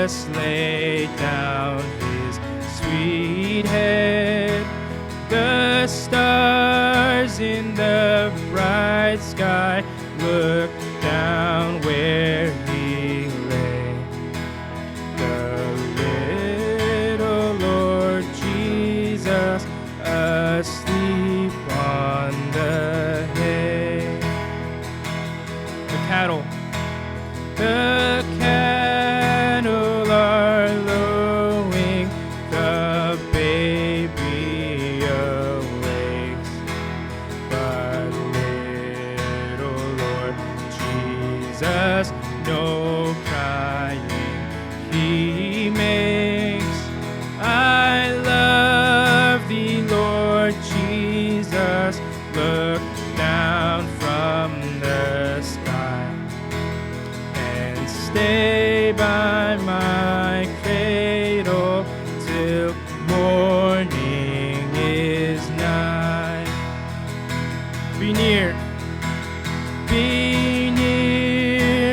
Jesus laid down his sweet head. The stars in the bright sky looked down where he lay. The little Lord Jesus asleep on the hay. The cattle are lowing, the baby awakes, but little Lord Jesus no crying he makes. I love thee, Lord Jesus, look down from the sky and stay by my cradle till morning is nigh. Be near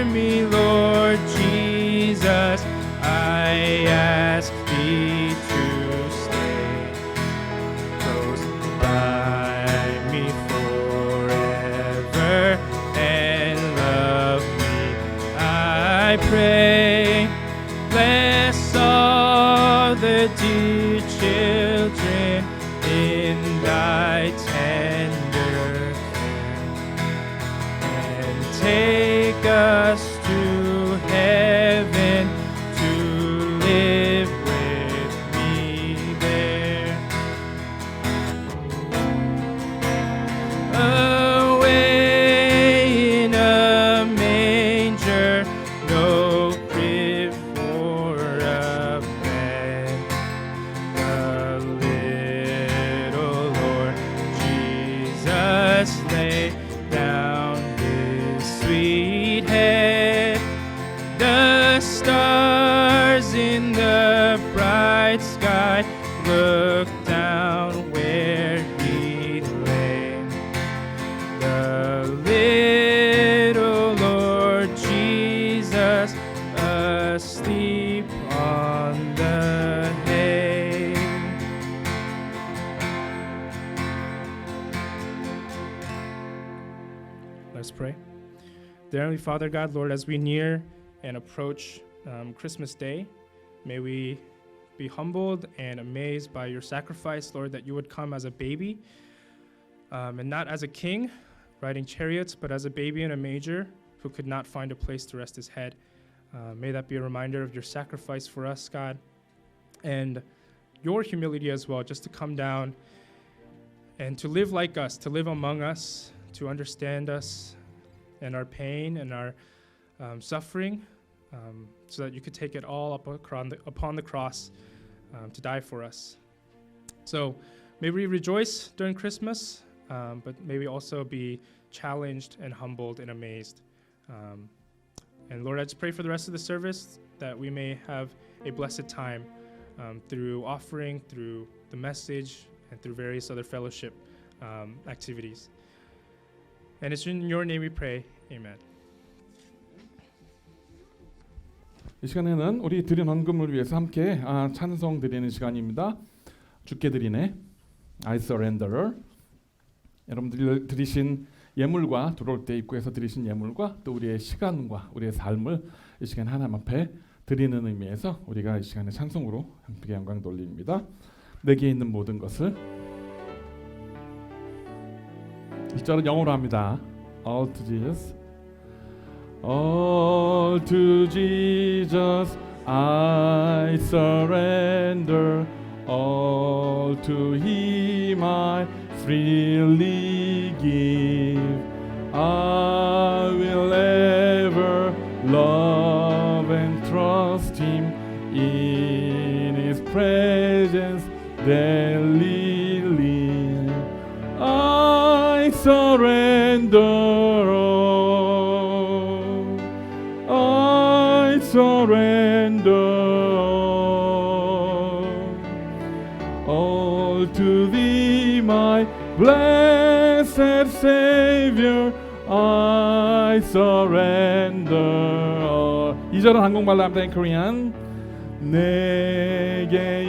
me, Lord Jesus, I ask thee to stay close by me forever and love me, I pray. Bless all the dear children in thy tender care, and take us to heaven to live with me there. Away in a manger, no crib for a bed, the little Lord Jesus lay down his sweet head. The stars in the bright sky look down where he lay. The little Lord Jesus asleep on the hay. Let's pray. Dear Heavenly Father, God, Lord, as we near and approach Christmas Day, may we be humbled and amazed by your sacrifice, Lord, that you would come as a baby and not as a king riding chariots, but as a baby in a manger who could not find a place to rest his head. May that be a reminder of your sacrifice for us, God, and your humility as well, just to come down and to live like us, to live among us, to understand us and our pain and our suffering, so that you could take it all up upon the cross to die for us. So may we rejoice during Christmas, but may we also be challenged and humbled and amazed. And Lord, I just pray for the rest of the service that we may have a blessed time through offering, through the message, and through various other fellowship activities. And it's in your name we pray. Amen. 이 시간에는 우리 드린 헌금을 위해서 함께 찬송 드리는 시간입니다. 주께 드리네, I surrender. 여러분들이 드리신 예물과 들어올 때 입구에서 드리신 예물과 또 우리의 시간과 우리의 삶을 이 시간 하나님 앞에 드리는 의미에서 우리가 이 시간에 찬송으로 함께 영광 돌립니다. 내게 있는 모든 것을 1절은 영어로 합니다. All to Jesus. All to Jesus I surrender. All to Him I freely give. I will ever love and trust Him in His presence daily live. I surrender all. I surrender all to Thee, my blessed Savior. I surrender all. 2절은 한국말로 합니다. In Korean. 내게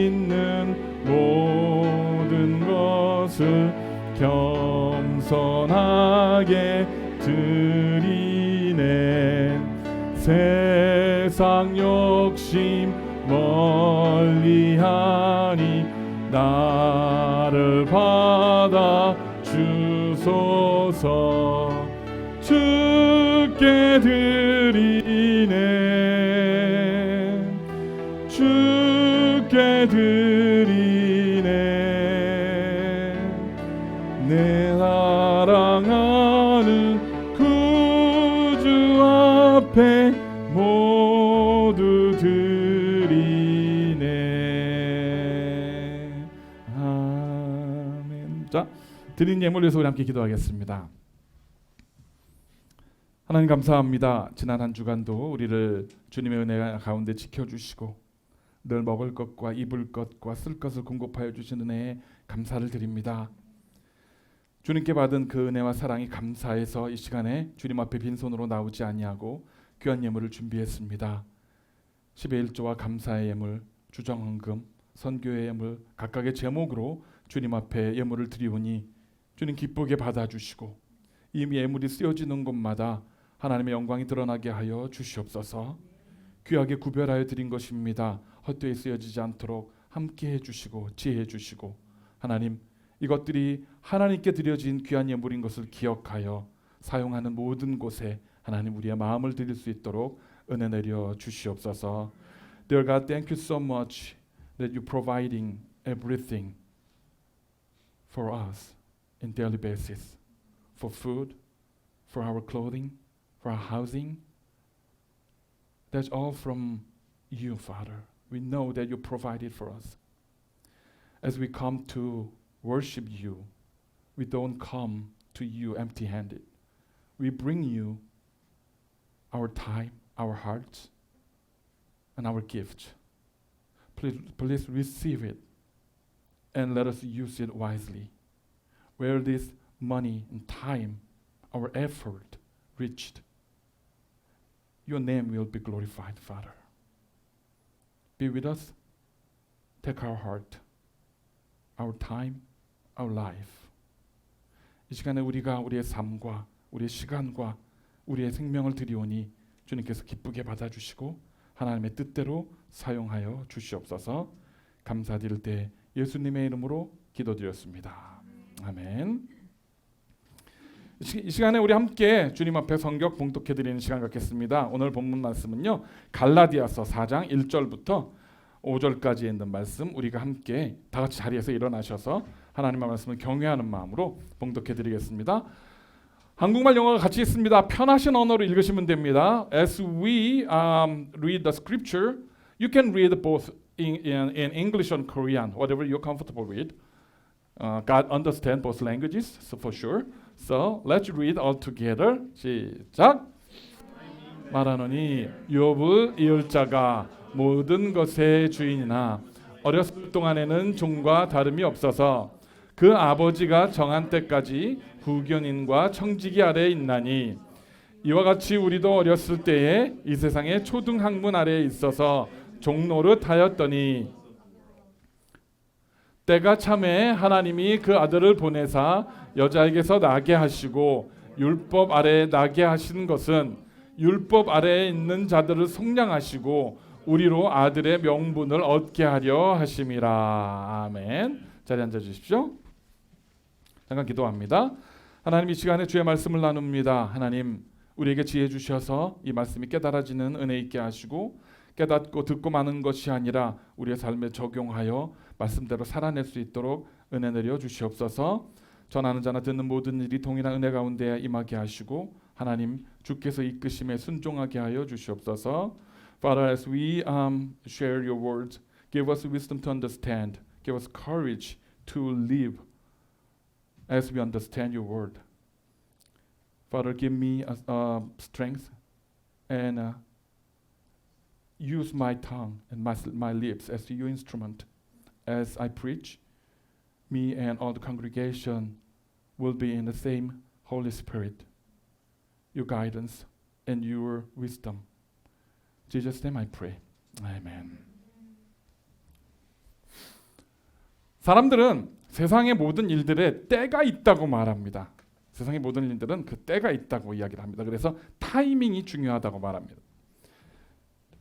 있는 모든 것을 겸손하게 드리네. 세상 욕심 멀리하니 나를 받아 주소서. 주께 드리네. 주께 드리네. 내 사랑하는 구주 앞에 모두 드리네. 아멘. 자, 드린 예물 위해서 우리 함께 기도하겠습니다. 하나님 감사합니다. 지난 한 주간도 우리를 주님의 은혜 가운데 지켜주시고 늘 먹을 것과 입을 것과 쓸 것을 공급하여 주신 은혜에 감사를 드립니다. 주님께 받은 그 은혜와 사랑이 감사해서 이 시간에 주님 앞에 빈손으로 나오지 아니하고 귀한 예물을 준비했습니다. 10의 1조와 감사의 예물, 주정헌금, 선교의 예물 각각의 제목으로 주님 앞에 예물을 드리오니 주님 기쁘게 받아주시고 이미 예물이 쓰여지는 곳마다 하나님의 영광이 드러나게 하여 주시옵소서. 귀하게 구별하여 드린 것입니다. 헛되이 쓰여지지 않도록 함께 해주시고 지혜해 주시고 하나님 이것들이 하나님께 드려진 귀한 예물인 것을 기억하여 사용하는 모든 곳에 하나님 우리의 마음을 드릴 수 있도록 은혜 내려 주시옵소서. Dear God, thank you so much that you're providing everything for us in daily basis, for food, for our clothing, for our housing. That's all from you, Father. We know that you provided for us. As we come to worship you, we don't come to you empty-handed. We bring you our time, our hearts, and our gift. Please receive it and let us use it wisely. Where this money and time, our effort reached, your name will be glorified, Father. Be with us. Take our heart, our time, our life. 이 시간에 우리가 우리의 삶과 우리의 시간과 우리의 생명을 드리오니 주님께서 기쁘게 받아주시고 하나님의 뜻대로 사용하여 주시옵소서. 감사드릴 때 예수님의 이름으로 기도드렸습니다. 아멘. 이 시간에 우리 함께 주님 앞에 성경 봉독해 드리는 시간 갖겠습니다. 오늘 본문 말씀은요. 갈라디아서 4장 1절부터 5절까지 있는 말씀 우리가 함께 다 같이 자리에서 일어나셔서 하나님의 말씀을 경외하는 마음으로 봉독해 드리겠습니다. 한국말 영어가 같이 있습니다. 편하신 언어로 읽으시면 됩니다. As we read the scripture, you can read both in English and Korean, whatever you're comfortable with. God understands both languages, so for sure. So let's read all together. 시작. 말하노니 욥을 이을 자가 모든 것의 주인이나 어렸을 동안에는 종과 다름이 없어서 그 아버지가 정한 때까지 후견인과 청지기 아래에 있나니 이와 같이 우리도 어렸을 때에 이 세상의 초등학문 아래에 있어서 종노릇하였더니 때가 참에 하나님이 그 아들을 보내사 여자에게서 나게 하시고 율법 아래에 나게 하신 것은 율법 아래에 있는 자들을 속량하시고 우리로 아들의 명분을 얻게 하려 하심이라. 아멘. 자리에 앉아 주십시오. 잠깐 기도합니다. 하나님 이 시간에 주의 말씀을 나눕니다. 하나님 우리에게 지혜 주셔서 이 말씀이 깨달아지는 은혜 있게 하시고 깨닫고 듣고 마는 것이 아니라 우리의 삶에 적용하여 말씀대로 살아낼 수 있도록 은혜 내려 주시옵소서. 전하는 자나 듣는 모든 일이 동일한 은혜 가운데 임하게 하시고 하나님 주께서 이끄심에 순종하게 하여 주시옵소서. Father, as we share your words, give us wisdom to understand, give us courage to live as we understand your word. Father, give me strength and use my tongue and my lips as your instrument. As I preach, me and all the congregation will be in the same Holy Spirit, your guidance and your wisdom. In Jesus' name I pray. 아멘. 사람들은 세상의 모든 일들에 때가 있다고 말합니다. 세상의 모든 일들은 그 때가 있다고 이야기를 합니다. 그래서 타이밍이 중요하다고 말합니다.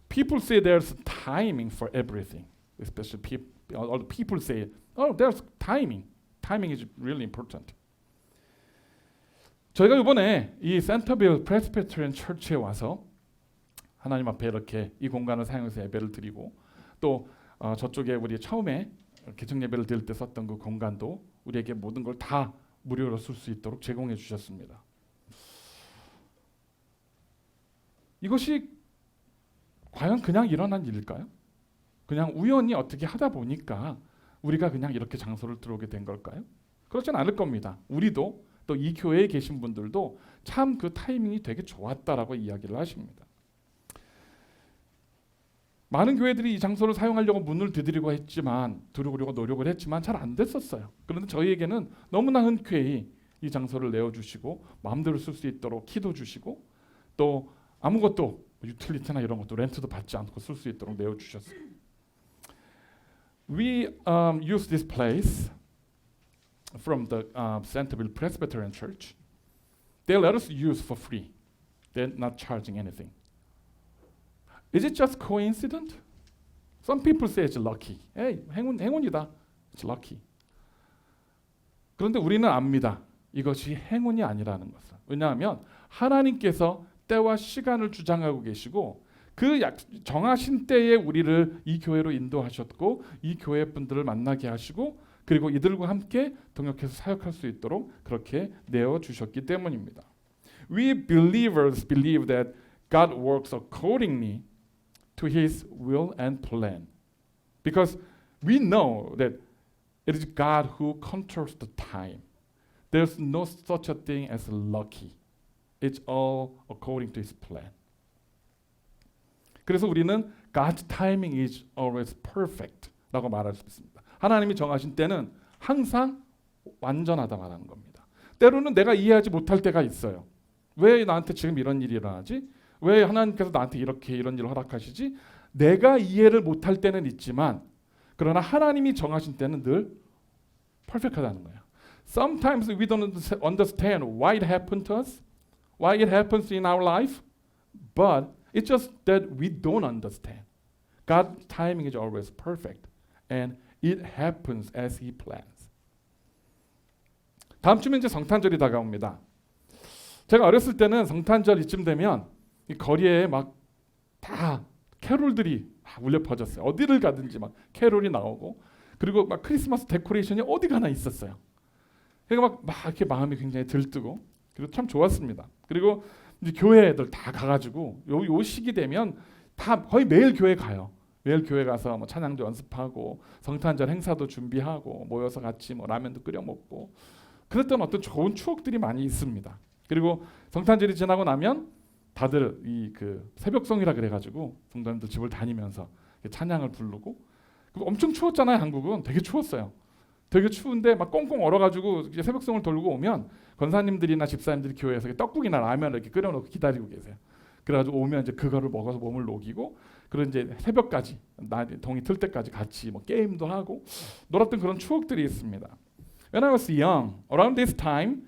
People say there's timing for everything. Especially people say, oh, there's timing. Timing is really important. 저희가 이번에 이 센터빌 프레스비테리안 처치에 와서 하나님 앞에 이렇게 이 공간을 사용해서 예배를 드리고 또 저쪽에 우리 처음에 개정 예배를 드릴 때 썼던 그 공간도 우리에게 모든 걸 다 무료로 쓸 수 있도록 제공해 주셨습니다. 이것이 과연 그냥 일어난 일일까요? 그냥 우연히 어떻게 하다 보니까 우리가 그냥 이렇게 장소를 들어오게 된 걸까요? 그렇진 않을 겁니다. 우리도 또 이 교회에 계신 분들도 참 그 타이밍이 되게 좋았다라고 이야기를 하십니다. 많은 교회들이 이 장소를 사용하려고 문을 두드리고 들어오려고 노력을 했지만 잘 안 됐었어요. 그런데 저희에게는 너무나 흔쾌히 이 장소를 내어주시고 마음대로 쓸 수 있도록 키도 주시고 또 아무것도 유틸리티나 이런 것도 렌트도 받지 않고 쓸 수 있도록 내어주셨어요. We use this place from the Centerville Presbyterian Church. They let us use for free. They're not charging anything. Is it just coincidence? Some people say it's lucky. Hey, 행운이다. It's lucky. 그런데 우리는 압니다. 이것이 행운이 아니라는 것을. 왜냐하면 하나님께서 때와 시간을 주장하고 계시고 그 정하신 때에 우리를 이 교회로 인도하셨고 이 교회 분들을 만나게 하시고 그리고 이들과 함께 동역해서 사역할 수 있도록 그렇게 내어주셨기 때문입니다. We believers believe that God works accordingly to His will and plan. Because we know that it is God who controls the time. There's no such a thing as lucky. It's all according to His plan. 그래서 우리는 God's timing is always perfect 라고 말할 수 있습니다. 하나님이 정하신 때는 항상 완전하다 말하는 겁니다. 때로는 내가 이해하지 못할 때가 있어요. 왜 나한테 지금 이런 일이 일어나지? 왜 하나님께서 나한테 이렇게 이런 일을 허락하시지? 내가 이해를 못할 때는 있지만 그러나 하나님이 정하신 때는 늘 퍼펙트하다는 거예요. Sometimes we don't understand why it happened to us, why it happens in our life, but it's just that we don't understand. God's timing is always perfect, and it happens as He plans. 다음 주면 이제 성탄절이 다가옵니다. 제가 어렸을 때는 성탄절 이쯤 되면 이 거리에 막 다 캐롤들이 울려 퍼졌어요. 어디를 가든지 막 캐롤이 나오고 그리고 막 크리스마스 데코레이션이 어디 가나 있었어요. 그러니까 막 이렇게 마음이 굉장히 들뜨고 그리고 참 좋았습니다. 그리고 이제 교회 애들 다 가가지고 요 시기 되면 다 거의 매일 교회 가요. 매일 교회 가서 뭐 찬양도 연습하고 성탄절 행사도 준비하고 모여서 같이 뭐 라면도 끓여 먹고 그랬던 어떤 좋은 추억들이 많이 있습니다. 그리고 성탄절이 지나고 나면 다들 이 그 새벽송이라 그래가지고 성도님들 집을 다니면서 찬양을 부르고 엄청 추웠잖아요. 한국은 되게 추웠어요. 되게 추운데 막 꽁꽁 얼어가지고 새벽송을 돌고 오면 권사님들이나 집사님들이 교회에서 떡국이나 라면을 이렇게 끓여놓고 기다리고 계세요. 그래가지고 오면 이제 그거를 먹어서 몸을 녹이고 그리고 이제 새벽까지 동이 틀 때까지 같이 뭐 게임도 하고 놀았던 그런 추억들이 있습니다. When I was young, around this time,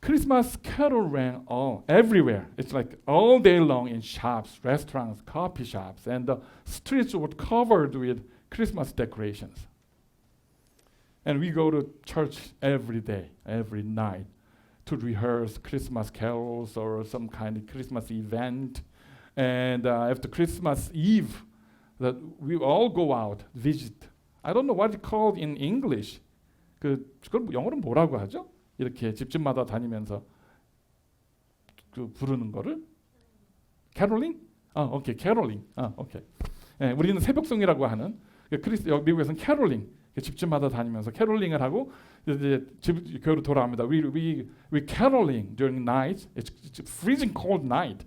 Christmas carol rang everywhere. It's like all day long in shops, restaurants, coffee shops, and the streets were covered with Christmas decorations. And we go to church every day, every night, to rehearse Christmas carols or some kind of Christmas event. And after Christmas Eve, that we all go out, visit. I don't know what it's called in English. 그걸 영어로 뭐라고 하죠? 이렇게 집집마다 다니면서 그 부르는 거를 캐롤링? 오케이, 캐롤링. 오케이. 예, 우리는 새벽송이라고 하는 미국에서는 캐롤링. 집집마다 다니면서 캐롤링을 하고 이제 교회로 돌아옵니다. We caroling during night. It's freezing cold night,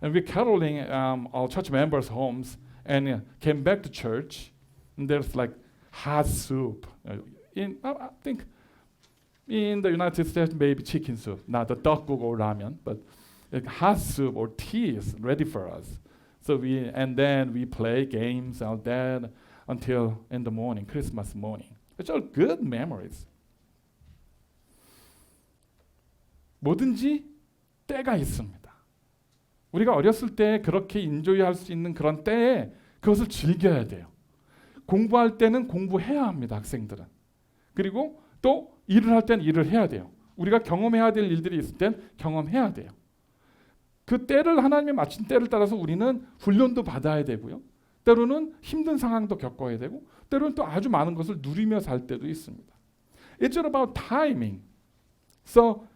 and we caroling our church members' homes, and came back to church. And there's like hot soup. I think in the United States maybe chicken soup, not the 떡국 or ramen, but hot soup or tea is ready for us So and then we play games out there until in the morning, Christmas morning. It's all good memories. 뭐든지 때가 있습니다. 우리가 어렸을 때 그렇게 인조이할 수 있는 그런 때에 그것을 즐겨야 돼요. 공부할 때는 공부해야 합니다. 학생들은. 그리고 또 일을 할 때는 일을 해야 돼요. 우리가 경험해야 될 일들이 있을 땐 경험해야 돼요. 그 때를 하나님이 마친 때를 따라서 우리는 훈련도 받아야 되고요. 때로는 힘든 상황도 겪어야 되고 때로는 또 아주 많은 것을 누리며 살 때도 있습니다. It's all about timing. So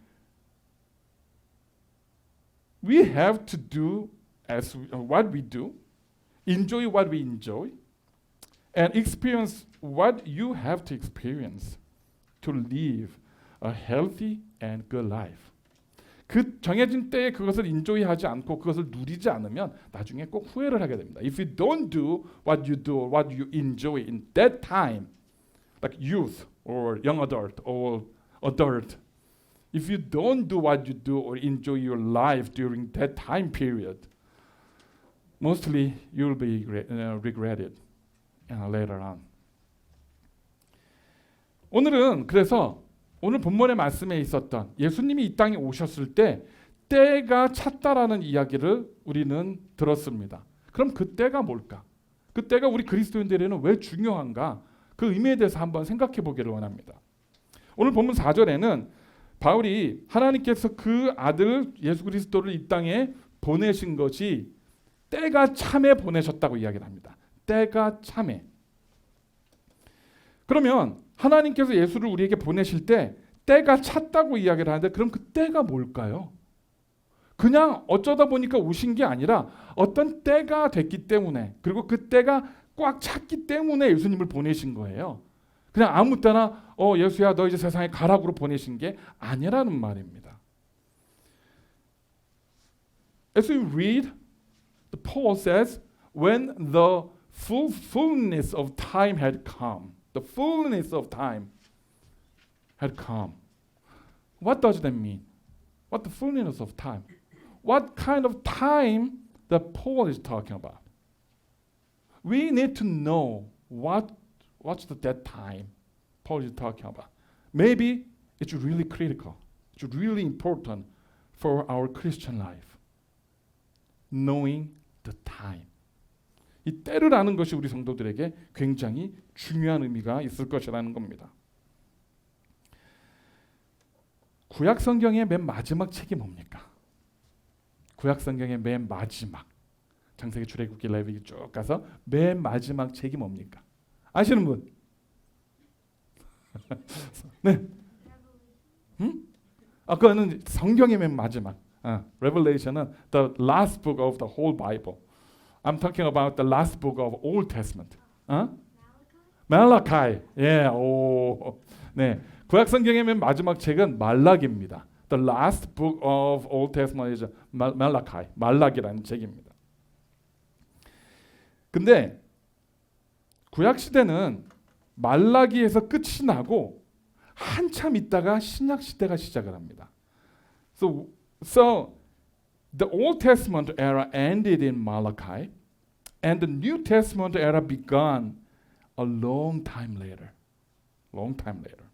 we have to do what we do, enjoy what we enjoy, and experience what you have to experience to live a healthy and good life. 그 정해진 때에 그것을 인조이하지 않고 그것을 누리지 않으면 나중에 꼭 후회를 하게 됩니다. If you don't do what you enjoy in that time, like youth or young adult or adult, if you don't do what you do or enjoy your life during that time period, mostly you will be regretted later on. 오늘은 그래서 오늘 본문의 말씀에 있었던 예수님이 이 땅에 오셨을 때 때가 찼다라는 이야기를 우리는 들었습니다. 그럼 그 때가 뭘까? 그 때가 우리 그리스도인들에게는 왜 중요한가? 그 의미에 대해서 한번 생각해 보기를 원합니다. 오늘 본문 4절에는 바울이 하나님께서 그 아들 예수 그리스도를 이 땅에 보내신 것이 때가 참에 보내셨다고 이야기를 합니다. 때가 참에. 그러면 하나님께서 예수를 우리에게 보내실 때 때가 찼다고 이야기를 하는데 그럼 그 때가 뭘까요? 그냥 어쩌다 보니까 오신 게 아니라 어떤 때가 됐기 때문에 그리고 그 때가 꽉 찼기 때문에 예수님을 보내신 거예요. 그냥 아무 때나 예수야 너 이제 세상에 가라고 보내신 게 아니라는 말입니다. As we read, Paul says, when the fullness of time had come, the fullness of time had come. What does that mean? What the fullness of time? What kind of time that Paul is talking about? We need to know what's that time Paul is talking about. Maybe it's really critical. It's really important for our Christian life. Knowing the time. 이 때를 아는 것이 우리 성도들에게 굉장히 중요한 의미가 있을 것이라는 겁니다. 구약 성경의 맨 마지막 책이 뭡니까? 구약 성경의 맨 마지막 창세기, 출애굽기, 레위기 쭉 가서 맨 마지막 책이 뭡니까? 아시는 분? 네. 그거는 성경의 맨 마지막. Revelation은 the last book of the whole Bible. I'm talking about the last book of Old Testament. Malachi. 예, 오. 네. 구약 성경의 맨 마지막 책은 말라기입니다. The last book of Old Testament is Malachi. 말라기라는 책입니다. 근데 구약 시대는 말라기에서 끝이 나고 한참 있다가 신약 시대가 시작을 합니다. So the Old Testament era ended in Malachi, and the New Testament era began a long time later. Long time later.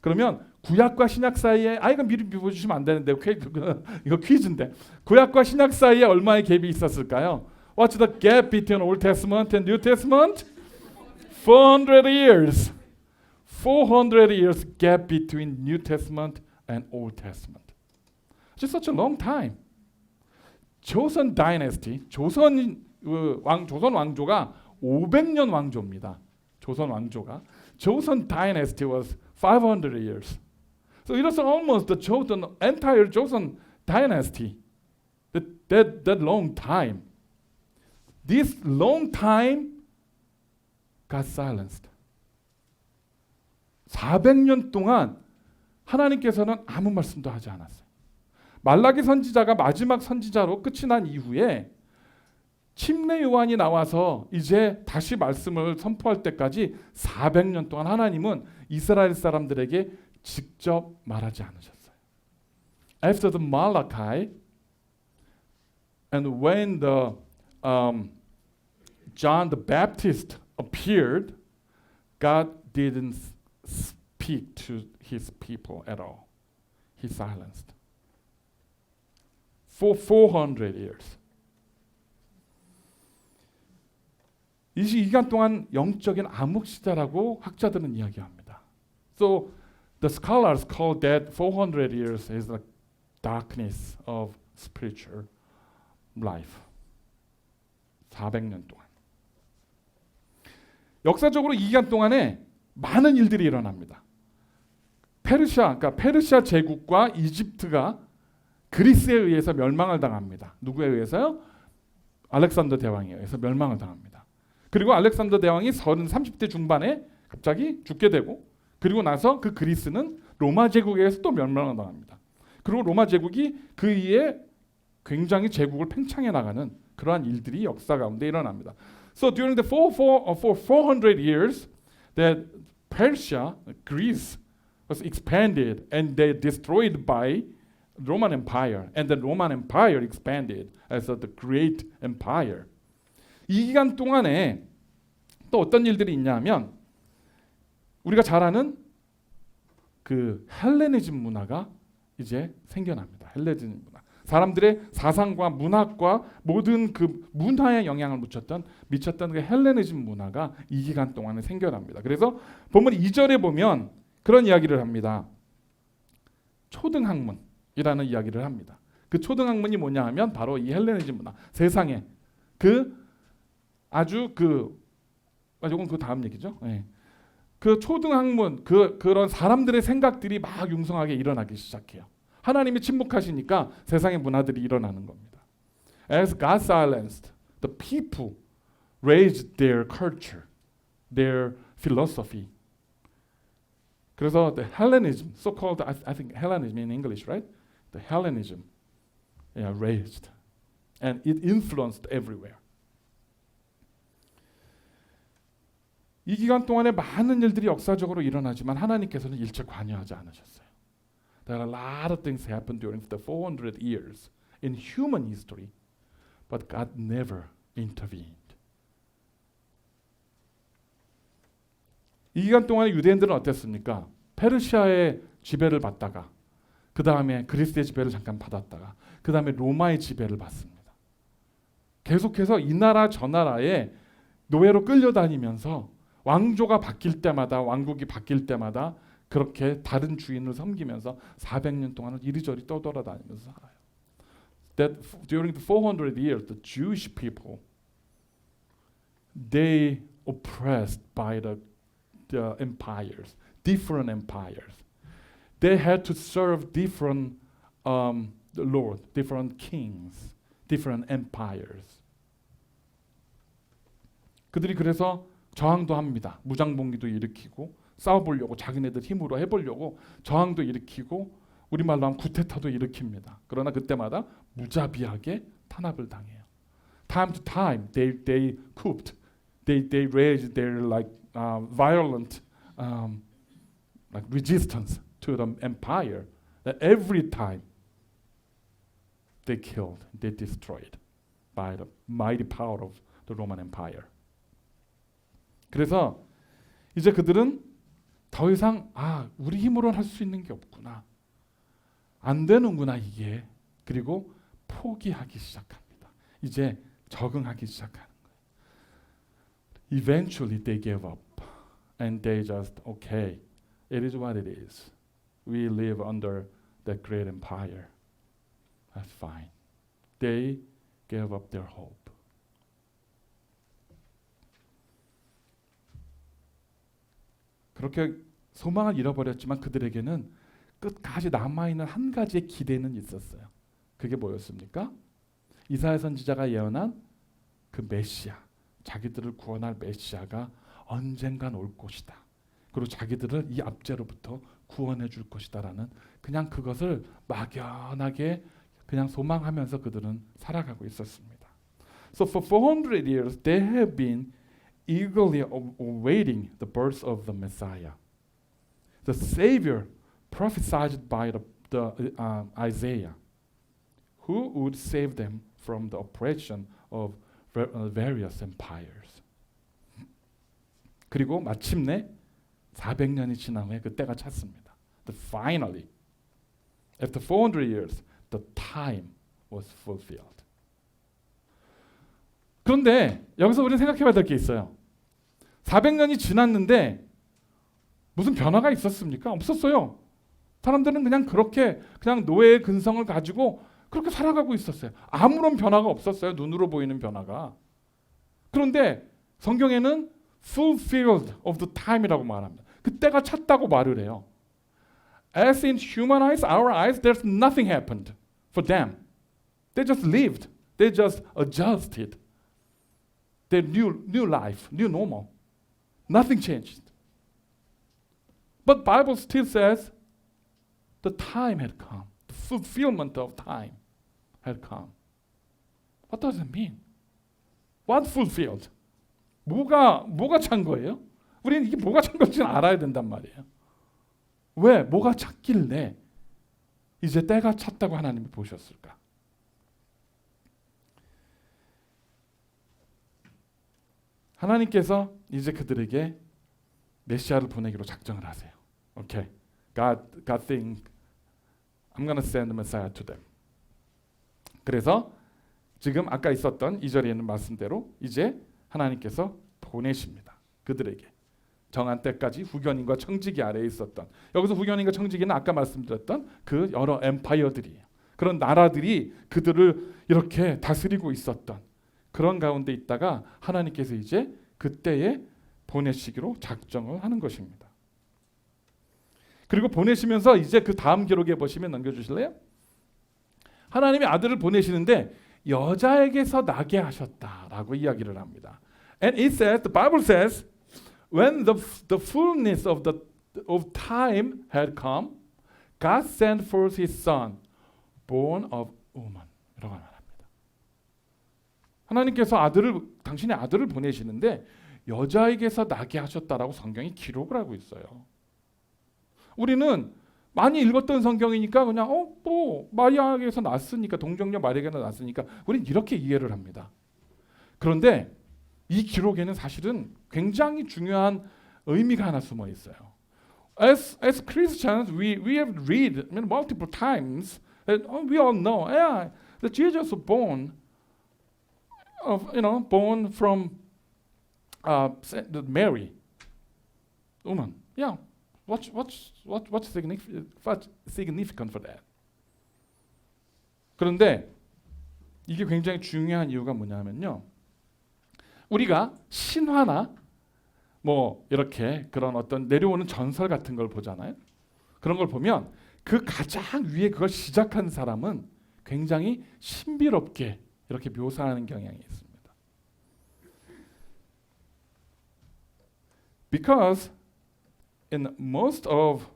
그러면 구약과 신약 사이에 이거 미리 보여주시면 안 되는데 이거 퀴즈인데 구약과 신약 사이에 얼마의 갭이 있었을까요? What's the gap between Old Testament and New Testament? 400 years. 400 years gap between New Testament and Old Testament. It's such a long time. 조선 다이내스티, 조선 왕조가 500년 왕조입니다. 조선 왕조가. 조선 dynasty was 500 years. So it was almost the entire Joseon dynasty. That long time. This long time got silenced. 400년 동안 하나님께서는 아무 말씀도 하지 않았어요. 말라기 선지자가 마지막 선지자로 끝이 난 이후에 침례 요한이 나와서 이제 다시 말씀을 선포할 때까지 400년 동안 하나님은 이스라엘 사람들에게 직접 말하지 않으셨어요. After the Malachi, And when the John the Baptist appeared, God didn't speak to his people at all. He silenced. For 400 years. 이 기간 동안 영적인 암흑 시대라고 학자들은 이야기합니다. So the scholars call that 400 years is the darkness of spiritual life. 400년 동안. 역사적으로 이 기간 동안에 많은 일들이 일어납니다. 그러니까 페르시아 제국과 이집트가 그리스에 의해서 멸망을 당합니다. 누구에 의해서요? 알렉산더 대왕에 의해서 멸망을 당합니다. 그리고 알렉산더 대왕이 30대 중반에 갑자기 죽게 되고, 그리고 나서 그 그리스는 로마 제국에 의해서 또 멸망을 당합니다. 그리고 로마 제국이 그 이에 굉장히 제국을 팽창해 나가는 그러한 일들이 역사 가운데 일어납니다. So during the for 400 years that Persia, Greece was expanded and they destroyed by Roman Empire, and the Roman Empire expanded as the Great Empire. 이 기간 동안에 또 어떤 일들이 있냐면 우리가 잘 아는 그 헬레니즘 문화가 이제 생겨납니다. 헬레니즘 문화. 사람들의 사상과 문학과 모든 그 문화에 영향을 미쳤던 그 헬레니즘 문화가 이 기간 동안에 생겨납니다. 그래서 본문 2절에 보면 그런 이야기를 합니다. 초등학문이라는 이야기를 합니다. 그 초등학문이 뭐냐 하면 바로 이 헬레니즘 문화, 세상에 이건 그 다음 얘기죠. 네. 그 초등학문, 그런 사람들의 생각들이 막 융성하게 일어나기 시작해요. 하나님이 침묵하시니까 세상의 문화들이 일어나는 겁니다. As God silenced, the people raised their culture, their philosophy. 그래서 the Hellenism, so-called, I think Hellenism in English, right? The Hellenism, raised, and it influenced everywhere. 이 기간 동안에 많은 일들이 역사적으로 일어나지만 하나님께서는 일체 관여하지 않으셨어요. There are a lot of things happened during the 400 years in human history, but God never intervened. 이 기간 동안에 유대인들은 어땠습니까? 페르시아의 지배를 받다가 그 다음에 그리스의 지배를 잠깐 받았다가 그 다음에 로마의 지배를 받습니다. 계속해서 이 나라 저 나라에 노예로 끌려다니면서 왕조가 바뀔 때마다, 왕국이 바뀔 때마다 그렇게 다른 주인을 섬기면서 400년 동안을 이리저리 떠돌아다니면서 살아요. That during the 400 years, the Jewish people, they oppressed by the empires, different empires. They had to serve different lord, different kings, different empires. 그들이 그래서 저항도 합니다. 무장봉기도 일으키고 싸워보려고 자기네들 힘으로 해보려고 저항도 일으키고 우리말로 하면 쿠데타도 일으킵니다. 그러나 그때마다 무자비하게 탄압을 당해요. Time to time, they couped, they raised their violent resistance to the empire. That every time they killed, they destroyed by the mighty power of the Roman Empire. 그래서 이제 그들은 더 이상 우리 힘으로는 할 수 있는 게 없구나. 안 되는구나 이게. 그리고 포기하기 시작합니다. 이제 적응하기 시작하는 거예요. Eventually they gave up and they just okay, it is what it is. We live under that great empire. That's fine. They gave up their hope. 그렇게 소망을 잃어버렸지만 그들에게는 끝까지 남아있는 한 가지의 기대는 있었어요. 그게 뭐였습니까? 이사야 선지자가 예언한 그 메시아, 자기들을 구원할 메시아가 언젠간 올 것이다. 그리고 자기들을 이 압제로부터 구원해 줄 것이다라는 그냥 그것을 막연하게 그냥 소망하면서 그들은 살아가고 있었습니다. So for 400 years they have been eagerly awaiting the birth of the Messiah, the Savior prophesied by the Isaiah, who would save them from the oppression of various empires. 그리고 마침내 400년이 지난 후에 그 때가 찼습니다. Finally, after 400 years, the time was fulfilled. 그런데 여기서 우리는 생각해봐야 될 게 있어요. 400년이 지났는데 무슨 변화가 있었습니까? 없었어요. 사람들은 그냥 그렇게 그냥 노예의 근성을 가지고 그렇게 살아가고 있었어요. 아무런 변화가 없었어요. 눈으로 보이는 변화가. 그런데 성경에는 fulfilled of the time이라고 말합니다. 그때가 찼다고 말을 해요. As in human eyes, our eyes, there's nothing happened for them. They just lived. They just adjusted. Their new life, new normal. Nothing changed. But Bible still says the time had come. The fulfillment of time had come. What does it mean? What fulfilled? 뭐가 찬 거예요? 우리는 이게 뭐가 찬 건지는 알아야 된단 말이에요. 왜? 뭐가 찼길래 이제 때가 찼다고 하나님이 보셨을까? 하나님께서 이제 그들에게 메시아를 보내기로 작정을 하세요. Okay, God think I'm gonna send the Messiah to them. 그래서 지금 아까 있었던 2절에 있는 말씀대로 이제 하나님께서 보내십니다. 그들에게 정한 때까지 후견인과 청지기 아래에 있었던, 여기서 후견인과 청지기는 아까 말씀드렸던 그 여러 엠파이어들이에요. 그런 나라들이 그들을 이렇게 다스리고 있었던 그런 가운데 있다가 하나님께서 이제 그때에 보내시기로 작정을 하는 것입니다. 그리고 보내시면서 이제 그 다음 기록에 보시면 넘겨주실래요? 하나님이 아들을 보내시는데 여자에게서 나게 하셨다라고 이야기를 합니다. And it says, the Bible says, when the fullness of time had come, God sent forth His Son, born of woman. 이라고 말합니다. 하나님께서 당신의 아들을 보내시는데 여자에게서 나게 하셨다라고 성경이 기록을 하고 있어요. 우리는 많이 읽었던 성경이니까 그냥 뭐 마리아에게서 났으니까, 동정녀 마리아에게서 났으니까 우리는 이렇게 이해를 합니다. 그런데 이 기록에는 사실은 굉장히 중요한 의미가 하나 숨어 있어요. As Christians, we have read multiple times, and we all know, that Jesus was born from Mary, woman. Yeah, what's significant for that? 그런데 이게 굉장히 중요한 이유가 뭐냐면요. 우리가 신화나 뭐 이렇게 그런 어떤 내려오는 전설 같은 걸 보잖아요. 그런 걸 보면 그 가장 위에 그걸 시작한 사람은 굉장히 신비롭게 이렇게 묘사하는 경향이 있습니다. Because in most of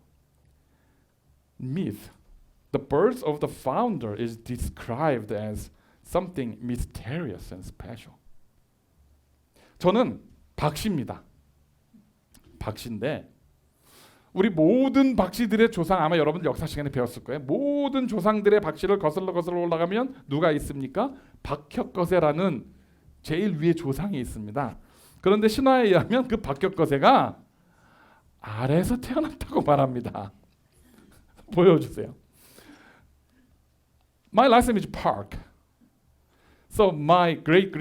myth, the birth of the founder is described as something mysterious and special. 저는 박씨입니다. 박씨인데 우리 모든 박씨들의 조상, 아마 여러분들 역사 시간에 배웠을 거예요. 모든 조상들의 박씨를 거슬러 올라가면 누가 있습니까? 박혁거세라는 제일 위에 조상이 있습니다. 그런데 신화에 의하면 그 박혁거세가 아래에서 태어났다고 말합니다. 보여주세요. My last name is Park. So my great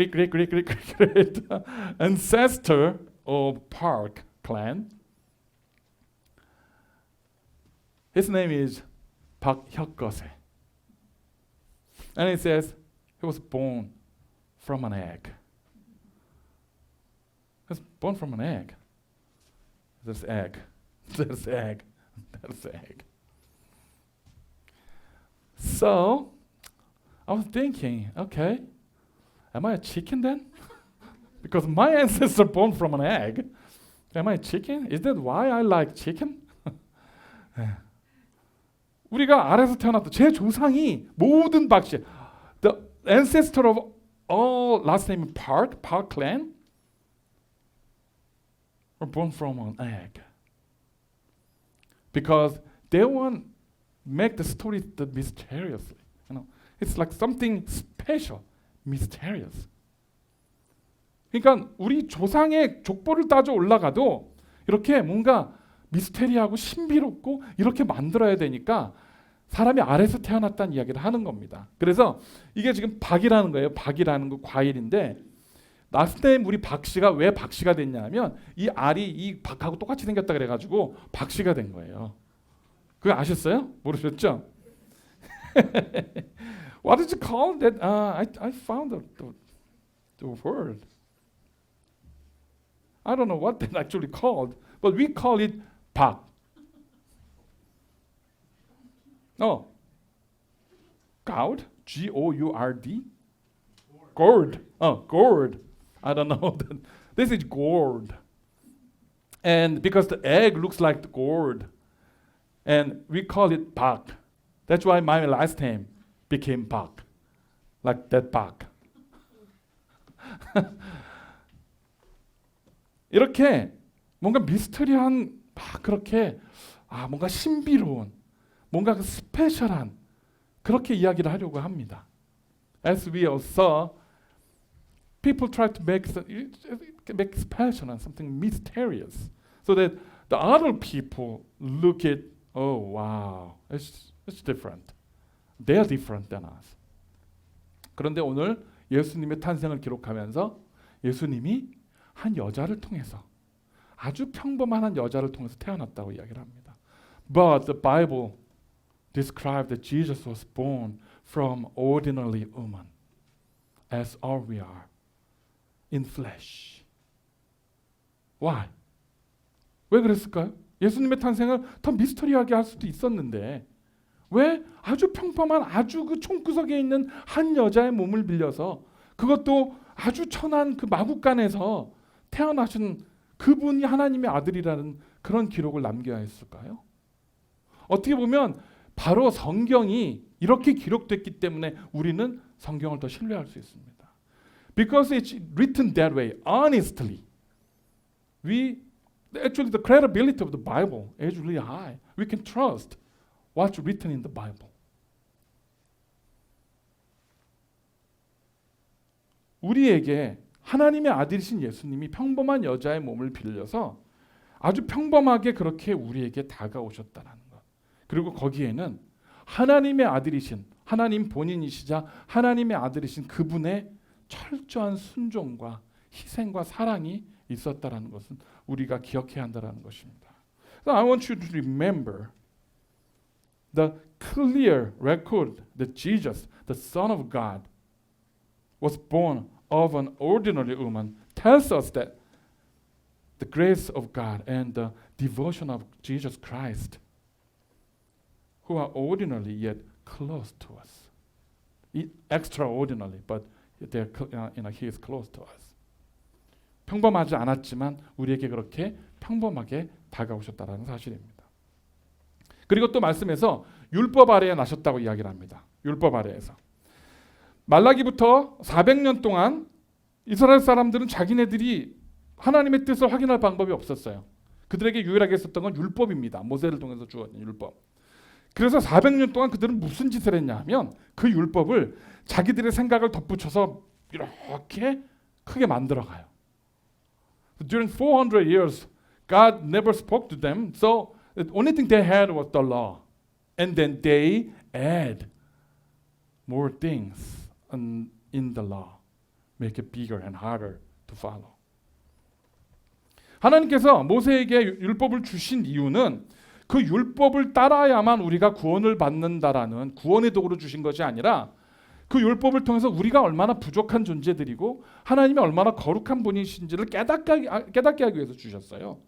ancestor of Park clan, his name is 박혁거세. And it says he was born from an egg. He was born from an egg. There's egg. There's egg. There's egg. So I was thinking, okay, am I a chicken then? Because my ancestor born from an egg. Am I a chicken? Is that why I like chicken? 우리가 아래에서 태어났다. 제 조상이 모든 박씨, the ancestor of all last name Park clan, were born from an egg. Because they want make the story mysteriously. It's like something special, mysterious. 그러니까 우리 조상의 족보를 따져 올라가도 이렇게 뭔가 미스테리하고 신비롭고 이렇게 만들어야 되니까 사람이 아래에서 태어났다는 이야기를 하는 겁니다. 그래서 이게 지금 박이라는 거예요. 박이라는 거 과일인데 나스네임 우리 박씨가 왜 박씨가 됐냐면 이 알이 이 박하고 똑같이 생겼다 그래가지고 박씨가 된 거예요. 그거 아셨어요? 모르셨죠? What is it called? That I found the word. I don't know what that actually called, but we call it 박. Gourd? G-O-U-R-D? Gourd. Gourd. I don't know. This is gourd. And because the egg looks like the gourd, and we call it 박. That's why my last name became 박. Like that 박. 이렇게 뭔가 미스터리한 그렇게 뭔가 신비로운 뭔가 그 스페셜한 그렇게 이야기를 하려고 합니다. As we all saw, people try to make special and something mysterious, so that the other people look at, oh wow, it's different. They are different than us. 그런데 오늘 예수님의 탄생을 기록하면서 예수님이 한 여자를 통해서 아주 평범한 한 여자를 통해서 태어났다고 이야기를 합니다. But the Bible described that Jesus was born from ordinary woman, as all we are, in flesh. Why? 왜 그랬을까요? 예수님의 탄생을 더 미스터리하게 할 수도 있었는데 왜 아주 평범한 아주 그 총구석에 있는 한 여자의 몸을 빌려서 그것도 아주 천한 그 마국간에서 태어나신 그분이 하나님의 아들이라는 그런 기록을 남겨야 했을까요? 어떻게 보면 바로 성경이 이렇게 기록됐기 때문에 우리는 성경을 더 신뢰할 수 있습니다. Because it's written that way, honestly, actually the credibility of the Bible is really high. We can trust what's written in the Bible. 우리에게 하나님의 아들이신 예수님이 평범한 여자의 몸을 빌려서 아주 평범하게 그렇게 우리에게 다가오셨다는 것. 그리고 거기에는 하나님의 아들이신 하나님 본인이시자 하나님의 아들이신 그분의 철저한 순종과 희생과 사랑이 있었다라는 것은 우리가 기억해야 한다는 것입니다. So I want you to remember the clear record that Jesus, the Son of God, was born of an ordinary woman tells us that the grace of God and the devotion of Jesus Christ, who are ordinary yet close to us, extraordinary, but he is close to us. 평범하지 않았지만 우리에게 그렇게 평범하게 다가오셨다라는 사실입니다. 그리고 또 말씀에서 율법 아래에 나셨다고 이야기를 합니다. 율법 아래에서. 말라기부터 400년 동안 이스라엘 사람들은 자기네들이 하나님의 뜻을 확인할 방법이 없었어요. 그들에게 유일하게 있었던 건 율법입니다. 모세를 통해서 주어진 율법. 그래서 400년 동안 그들은 무슨 짓을 했냐 하면 그 율법을 자기들의 생각을 덧붙여서 이렇게 크게 만들어가요. During 400 years, God never spoke to them, so the only thing they had was the law. And then they add more things in the law, make it bigger and harder to follow. 하나님께서 모세에게 율법을 주신 이유는 그 율법을 따라야만 우리가 구원을 받는다라는 구원의 도구로 주신 것이 아니라 그 율법을 통해서 우리가 얼마나 부족한 존재들이고 하나님이 얼마나 거룩한 분이신지를 깨닫게 하기 위해서 주셨어요.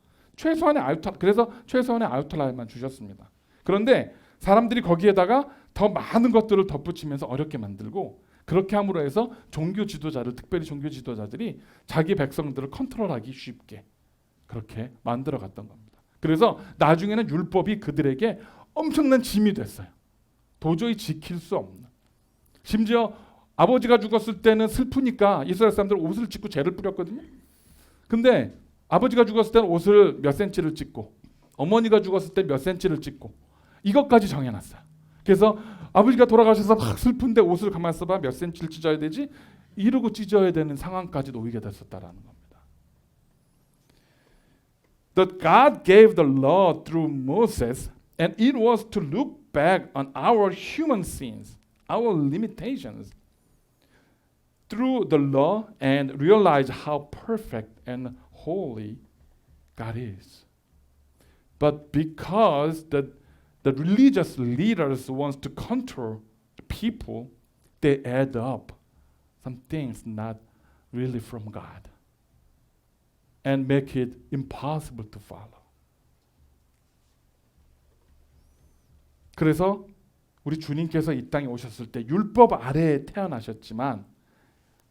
그래서 최소한의 아우트라인만 주셨습니다. 그런데 사람들이 거기에다가 더 많은 것들을 덧붙이면서 어렵게 만들고 그렇게 함으로 해서 종교 지도자들, 특별히 종교 지도자들이 자기 백성들을 컨트롤하기 쉽게 그렇게 만들어 갔던 겁니다. 그래서 나중에는 율법이 그들에게 엄청난 짐이 됐어요. 도저히 지킬 수 없는. 심지어 아버지가 죽었을 때는 슬프니까 이스라엘 사람들 옷을 찢고 죄를 뿌렸거든요. 근데 아버지가 죽었을 때는 옷을 몇 센치를 찢고 어머니가 죽었을 때 몇 센치를 찢고 이것까지 정해놨어요. 그래서 아버지가 돌아가셔서 막 슬픈데 옷을 가만 써봐 몇 센치를 찢어야 되지? 이러고 찢어야 되는 상황까지 놓이게 됐었다라는 겁니다. That God gave the law through Moses, and it was to look back on our human sins, our limitations, through the law and realize how perfect and holy God is. But because the religious leaders want to control the people, they add up some things not really from God and make it impossible to follow. 그래서 우리 주님께서 이 땅에 오셨을 때 율법 아래에 태어나셨지만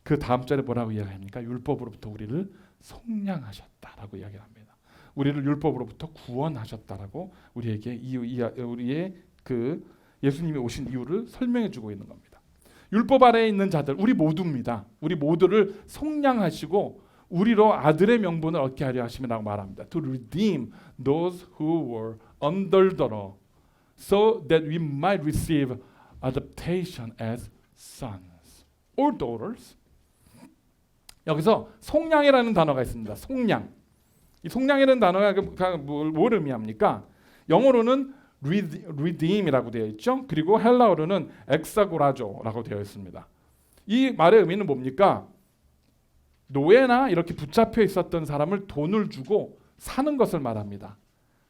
그 다음 절에 뭐라고 이야기합니까? 율법으로부터 우리를 속량하셨다라고 이야기합니다. 우리를 율법으로부터 구원하셨다라고 우리에게 우리의 그 예수님이 오신 이유를 설명해 주고 있는 겁니다. 율법 아래에 있는 자들 우리 모두입니다. 우리 모두를 속량하시고 우리로 아들의 명분을 얻게 하려 하심이라고 말합니다. To redeem those who were under the law, so that we might receive adoption as sons or daughters. 여기서 속량이라는 단어가 있습니다. 속량. 이 속량이라는 단어가 뭘 의미합니까? 영어로는 redeem이라고 되어 있죠. 그리고 헬라어로는 엑사고라조라고 되어 있습니다. 이 말의 의미는 뭡니까? 노예나 이렇게 붙잡혀 있었던 사람을 돈을 주고 사는 것을 말합니다.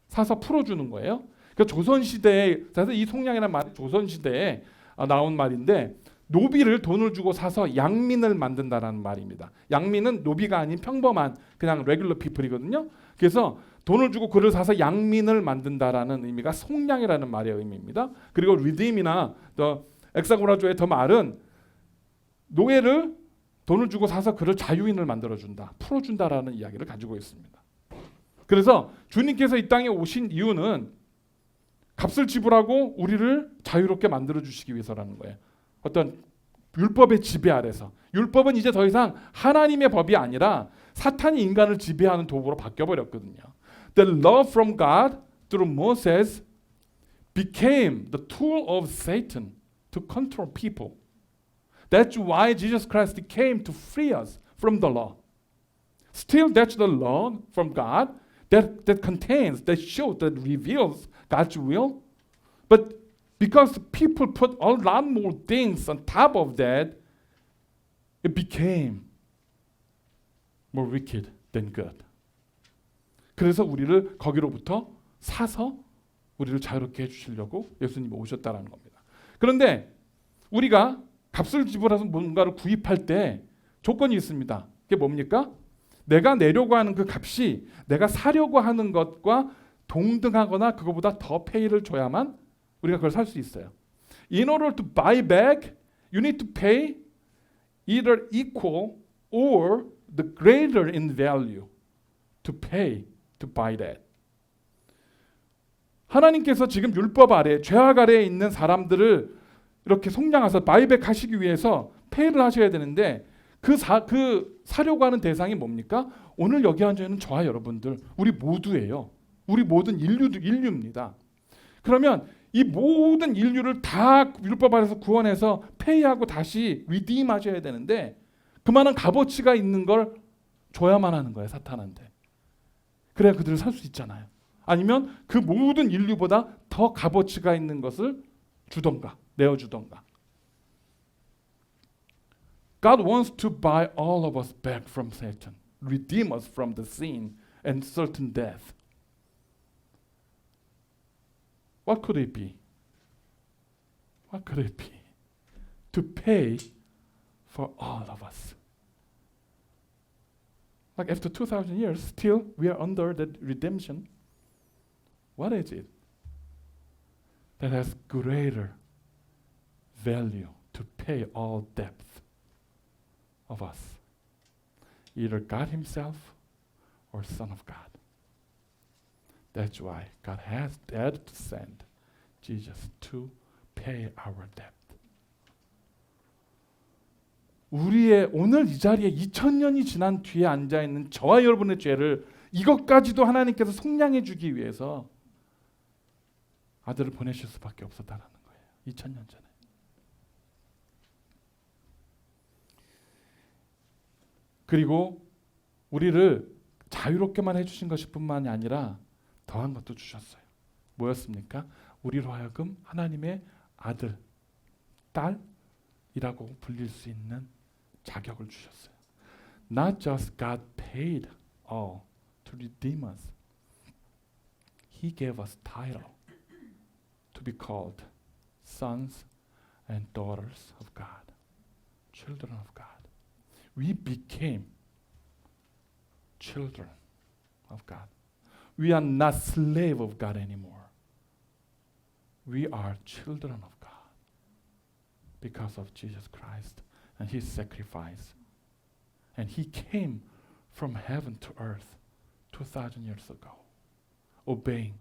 사서 풀어주는 거예요. 그러니까 조선시대에, 사실 이 속량이라는 말이 조선시대에 나온 말인데 노비를 돈을 주고 사서 양민을 만든다라는 말입니다. 양민은 노비가 아닌 평범한 그냥 레귤러 피플이거든요. 그래서 돈을 주고 그를 사서 양민을 만든다라는 의미가 속량이라는 말의 의미입니다. 그리고 리딤이나 더 엑사고라조의 더 말은 노예를 돈을 주고 사서 그를 자유인을 만들어준다, 풀어준다라는 이야기를 가지고 있습니다. 그래서 주님께서 이 땅에 오신 이유는 값을 지불하고 우리를 자유롭게 만들어주시기 위해서라는 거예요. 어떤 율법의 지배 아래서. 율법은 이제 더 이상 하나님의 법이 아니라 사탄이 인간을 지배하는 도구로 바뀌어버렸거든요. The law from God through Moses became the tool of Satan to control people. That's why Jesus Christ came to free us from the law. Still, that's the law from God that contains, that shows, that reveals God's will. But because people put a lot more things on top of that, it became more wicked than good. 그래서 우리를 거기로부터 사서 우리를 자유롭게 해주시려고 예수님이 오셨다라는 겁니다. 그런데 우리가 값을 지불해서 뭔가를 구입할 때 조건이 있습니다. 그게 뭡니까? 내가 내려고 하는 그 값이 내가 사려고 하는 것과 동등하거나 그거보다 더 페이를 줘야만 우리가 그걸 살 수 있어요. In order to buy back, you need to pay either equal or the greater in value to pay to buy that. 하나님께서 지금 율법 아래, 죄악 아래에 있는 사람들을 이렇게 속량해서 바이백 하시기 위해서 페이를 하셔야 되는데 그 사려고 하는 대상이 뭡니까? 오늘 여기 앉아 있는 저와 여러분들, 우리 모두예요. 우리 모든 인류입니다. 그러면 이 모든 인류를 다 율법 아래서 구원해서 페이하고 다시 리딤 하셔야 되는데 그만한 값어치가 있는 걸 줘야만 하는 거예요, 사탄한테. 그래야 그들을 살 수 있잖아요. 아니면 그 모든 인류보다 더 값어치가 있는 것을 주던가 내어주던가. God wants to buy all of us back from Satan, redeem us from the sin and certain death. What could it be? What could it be? To pay for all of us. Like after 2,000 years, still we are under that redemption. What is it that has greater value to pay all depth of us? Either God Himself or Son of God. That's why God has dared to send Jesus to pay our debt. 우리의 오늘 이 자리에 2000년이 지난 뒤에 앉아 있는 저와 여러분의 죄를 이것까지도 하나님께서 속량해 주기 위해서 아들을 보내실 수밖에 없었다라는 거예요. 2000년 전에. 그리고 우리를 자유롭게만 해주신 것일 뿐만이 아니라 더한 것도 주셨어요. 뭐였습니까? 우리로 하여금 하나님의 아들, 딸이라고 불릴 수 있는 자격을 주셨어요. Not just God paid all to redeem us. He gave us title to be called sons and daughters of God, children of God. We became children of God. We are not slave of God anymore. We are children of God because of Jesus Christ and His sacrifice. And He came from heaven to earth 2,000 years ago, obeying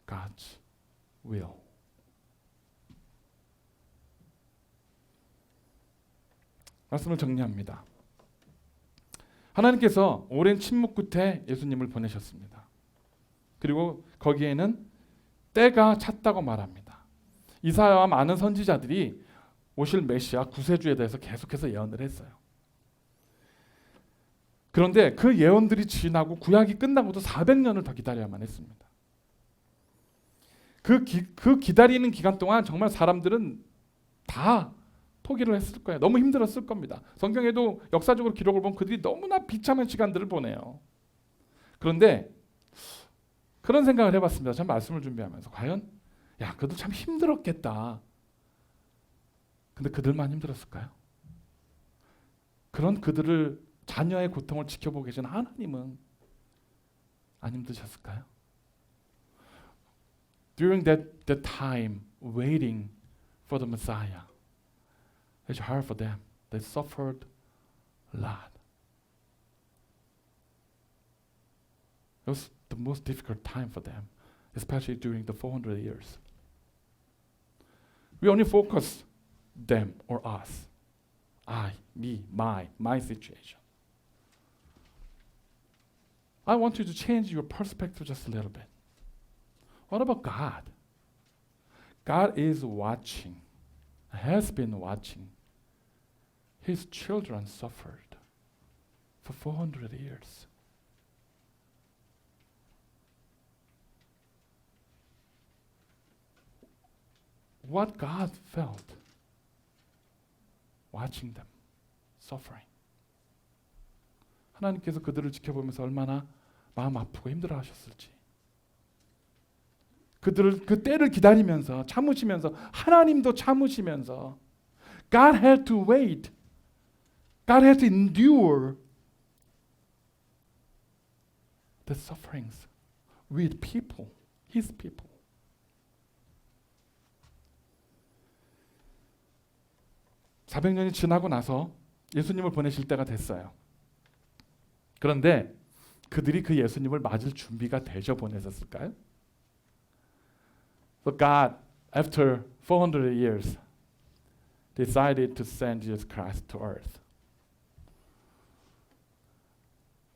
God's will. 말씀을 정리합니다. 하나님께서 오랜 침묵 끝에 예수님을 보내셨습니다. 그리고 거기에는 때가 찼다고 말합니다. 이사야와 많은 선지자들이 오실 메시아 구세주에 대해서 계속해서 예언을 했어요. 그런데 그 예언들이 지나고 구약이 끝나고도 400년을 더 기다려야만 했습니다. 그 기다리는 기간 동안 정말 사람들은 다 포기를 했을 거예요. 너무 힘들었을 겁니다. 성경에도 역사적으로 기록을 보면 그들이 너무나 비참한 시간들을 보내요. 그런데 그런 생각을 해봤습니다. 참 말씀을 준비하면서 과연 그들 참 힘들었겠다. 근데 그들만 힘들었을까요? 그런 그들을 자녀의 고통을 지켜보고 계신 하나님은 안 힘드셨을까요? During that time waiting for the Messiah, it's hard for them. They suffered a lot. It was the most difficult time for them, especially during the 400 years. We only focus them or us. I, me, my situation. I want you to change your perspective just a little bit. What about God? God is watching, has been watching. His children suffered for 400 years. What God felt watching them suffering. 하나님께서 그들을 지켜보면서 얼마나 마음 아프고 힘들어 하셨을지. 그들을 그 때를 기다리면서 참으시면서 하나님도 참으시면서 God had to wait. God had to endure the sufferings with people, His people. (400년이) 지나고 나서 예수님을 보내실 때가 됐어요. 그런데 그들이 그 예수님을 맞을 준비가 되셔 보내셨을까요? So God, after 400 years, decided to send Jesus Christ to earth.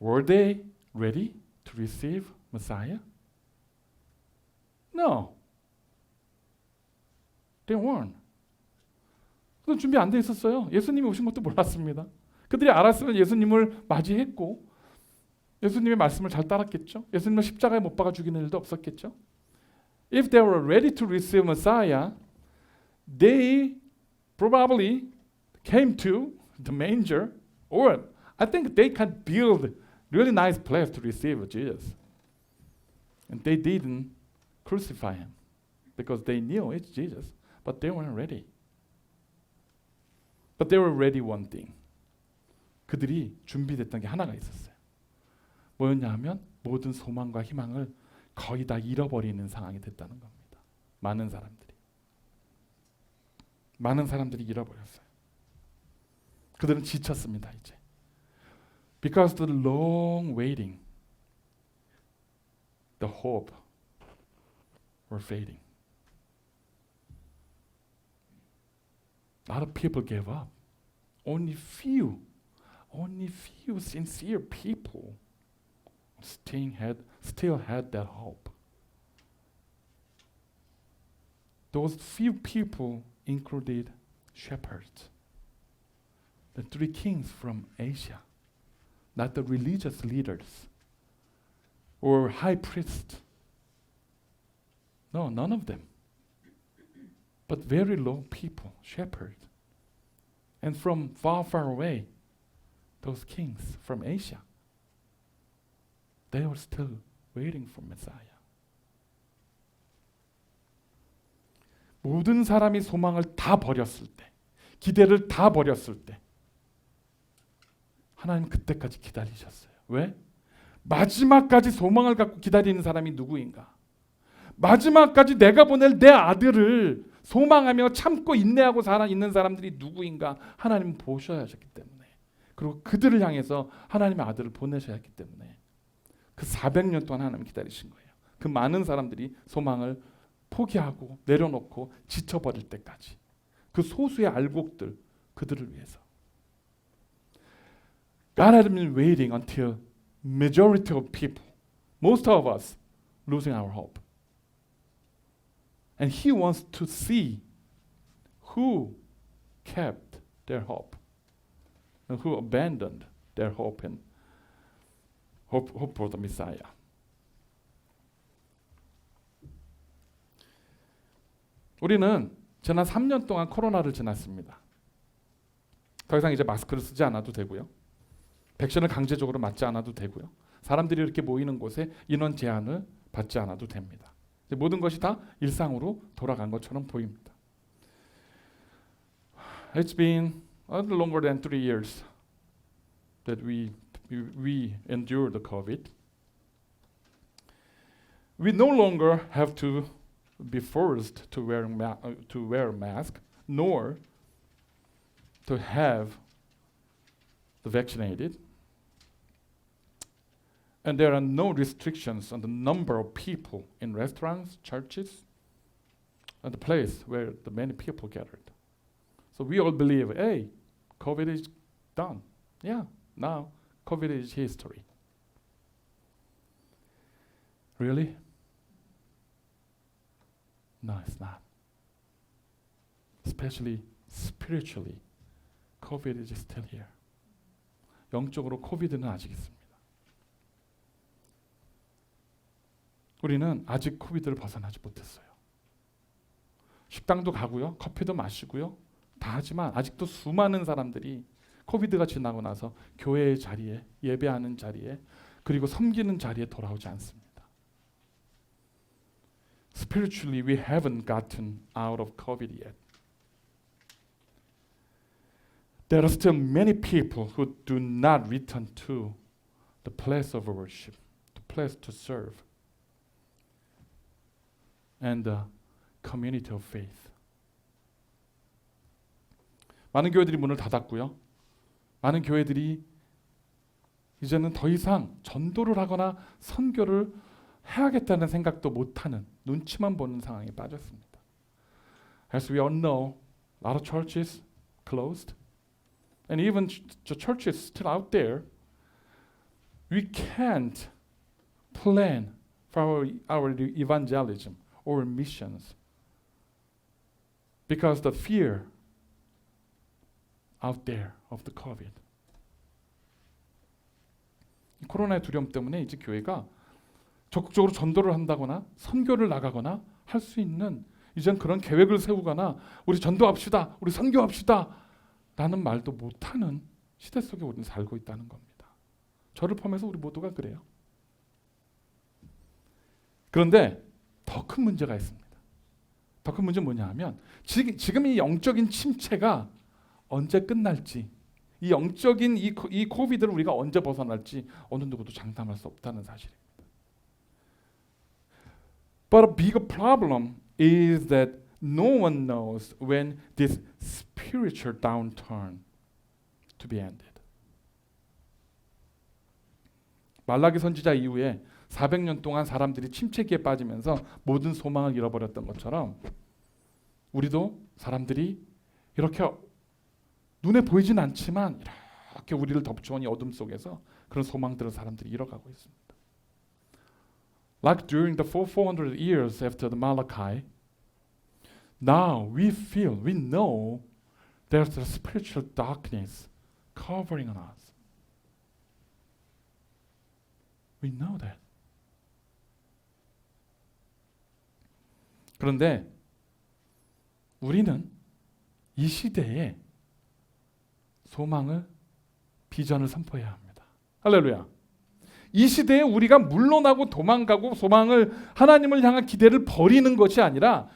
Were they ready to receive Messiah? No. They weren't. 그건 준비 안 돼 있었어요. 예수님이 오신 것도 몰랐습니다. 그들이 알았으면 예수님을 맞이했고 예수님의 말씀을 잘 따랐겠죠. 예수님을 십자가에 못 박아 죽이는 일도 없었겠죠. If they were ready to receive Messiah, they probably came to the manger, or I think they can build really nice place to receive Jesus. And they didn't crucify him because they knew it's Jesus, but they weren't ready. But they were ready one thing. 그들이 준비됐던 게 하나가 있었어요. 뭐였냐 하면 모든 소망과 희망을 거의 다 잃어버리는 상황이 됐다는 겁니다. 많은 사람들이 잃어버렸어요. 그들은 지쳤습니다. 이제. Because of the long waiting, the hope were fading. A lot of people gave up. Only few sincere people still had that hope. Those few people included shepherds, the three kings from Asia, not the religious leaders or high priests. No, none of them. But very low people, shepherds. And from far, far away, those kings from Asia, they were still waiting for Messiah. 모든 사람이 소망을 다 버렸을 때, 기대를 다 버렸을 때, 하나님 그때까지 기다리셨어요. 왜? 마지막까지 소망을 갖고 기다리는 사람이 누구인가? 마지막까지 내가 보낼 내 아들을 소망하며 참고 인내하고 있는 사람들이 누구인가? 하나님은 보셔야 하셨기 때문에, 그리고 그들을 향해서 하나님의 아들을 보내셔야 했기 때문에 그 400년 동안 하나님 기다리신 거예요. 그 많은 사람들이 소망을 포기하고 내려놓고 지쳐버릴 때까지, 그 소수의 알곡들, 그들을 위해서. God had been waiting until majority of people, most of us, losing our hope. And He wants to see who kept their hope and who abandoned their hope and hope for the Messiah. 우리는 지난 3년 동안 코로나를 지났습니다. 더 이상 이제 마스크를 쓰지 않아도 되고요. 백신을 강제적으로 맞지 않아도 되고요. 사람들이 이렇게 모이는 곳에 인원 제한을 받지 않아도 됩니다. 이제 모든 것이 다 일상으로 돌아간 것처럼 보입니다. It's been a little longer than 3 years that we endured the COVID. We no longer have to be forced to wear a mask, nor to have the vaccinated. And there are no restrictions on the number of people in restaurants, churches, and the place where the many people gathered. So we all believe, hey, COVID is done. Yeah, now COVID is history. Really? No, it's not. Especially spiritually, COVID is still here. 영적으로 코비드는 아직 있습니다. 우리는 아직 코비드를 벗어나지 못했어요. 식당도 가고요, 커피도 마시고요, 다 하지만 아직도 수많은 사람들이 코비드가 지나고 나서 교회의 자리에, 예배하는 자리에, 그리고 섬기는 자리에 돌아오지 않습니다. Spiritually, we haven't gotten out of COVID yet. There are still many people who do not return to the place of worship, the place to serve, and the community of faith. 많은 교회들이 문을 닫았고요. 많은 교회들이 이제는 더 이상 전도를 하거나 선교를 해야겠다는 생각도 못하는, 눈치만 보는 상황에 빠졌습니다. As we all know, a lot of churches closed, and even the churches still out there. We can't plan for our evangelism or missions because the fear out there of the COVID. 코로나의 두려움 때문에 이제 교회가 적극적으로 전도를 한다거나 선교를 나가거나 할 수 있는 이젠 그런 계획을 세우거나 우리 전도합시다, 우리 선교합시다 라는 말도 못하는 시대 속에 우리는 살고 있다는 겁니다. 저를 포함해서 우리 모두가 그래요. 그런데 더 큰 문제가 있습니다. 더 큰 문제는 뭐냐 하면 지금 이 영적인 침체가 언제 끝날지, 이 영적인 이 코비드를 우리가 언제 벗어날지 어느 누구도 장담할 수 없다는 사실입니다. But a bigger problem is that no one knows when this spiritual downturn to be ended. 말라기 선지자 이후에 400년 동안 사람들이 침체기에 빠지면서 모든 소망을 잃어버렸던 것처럼 우리도 사람들이 이렇게 눈에 보이진 않지만 이렇게 우리를 덮쳐온 이 어둠 속에서 그런 소망들을 사람들이 잃어가고 있습니다. Like during the 400 years after the Malachi, Now we know there's a spiritual darkness covering on us. We know that. 그런데 우리는 이 시대에 소망을, 비전을 선포해야 합니다. 할렐루야. 이 시대에 우리가 물러나고 도망가고 소망을, 하나님을 향한 기대를 버리는 것이 아니라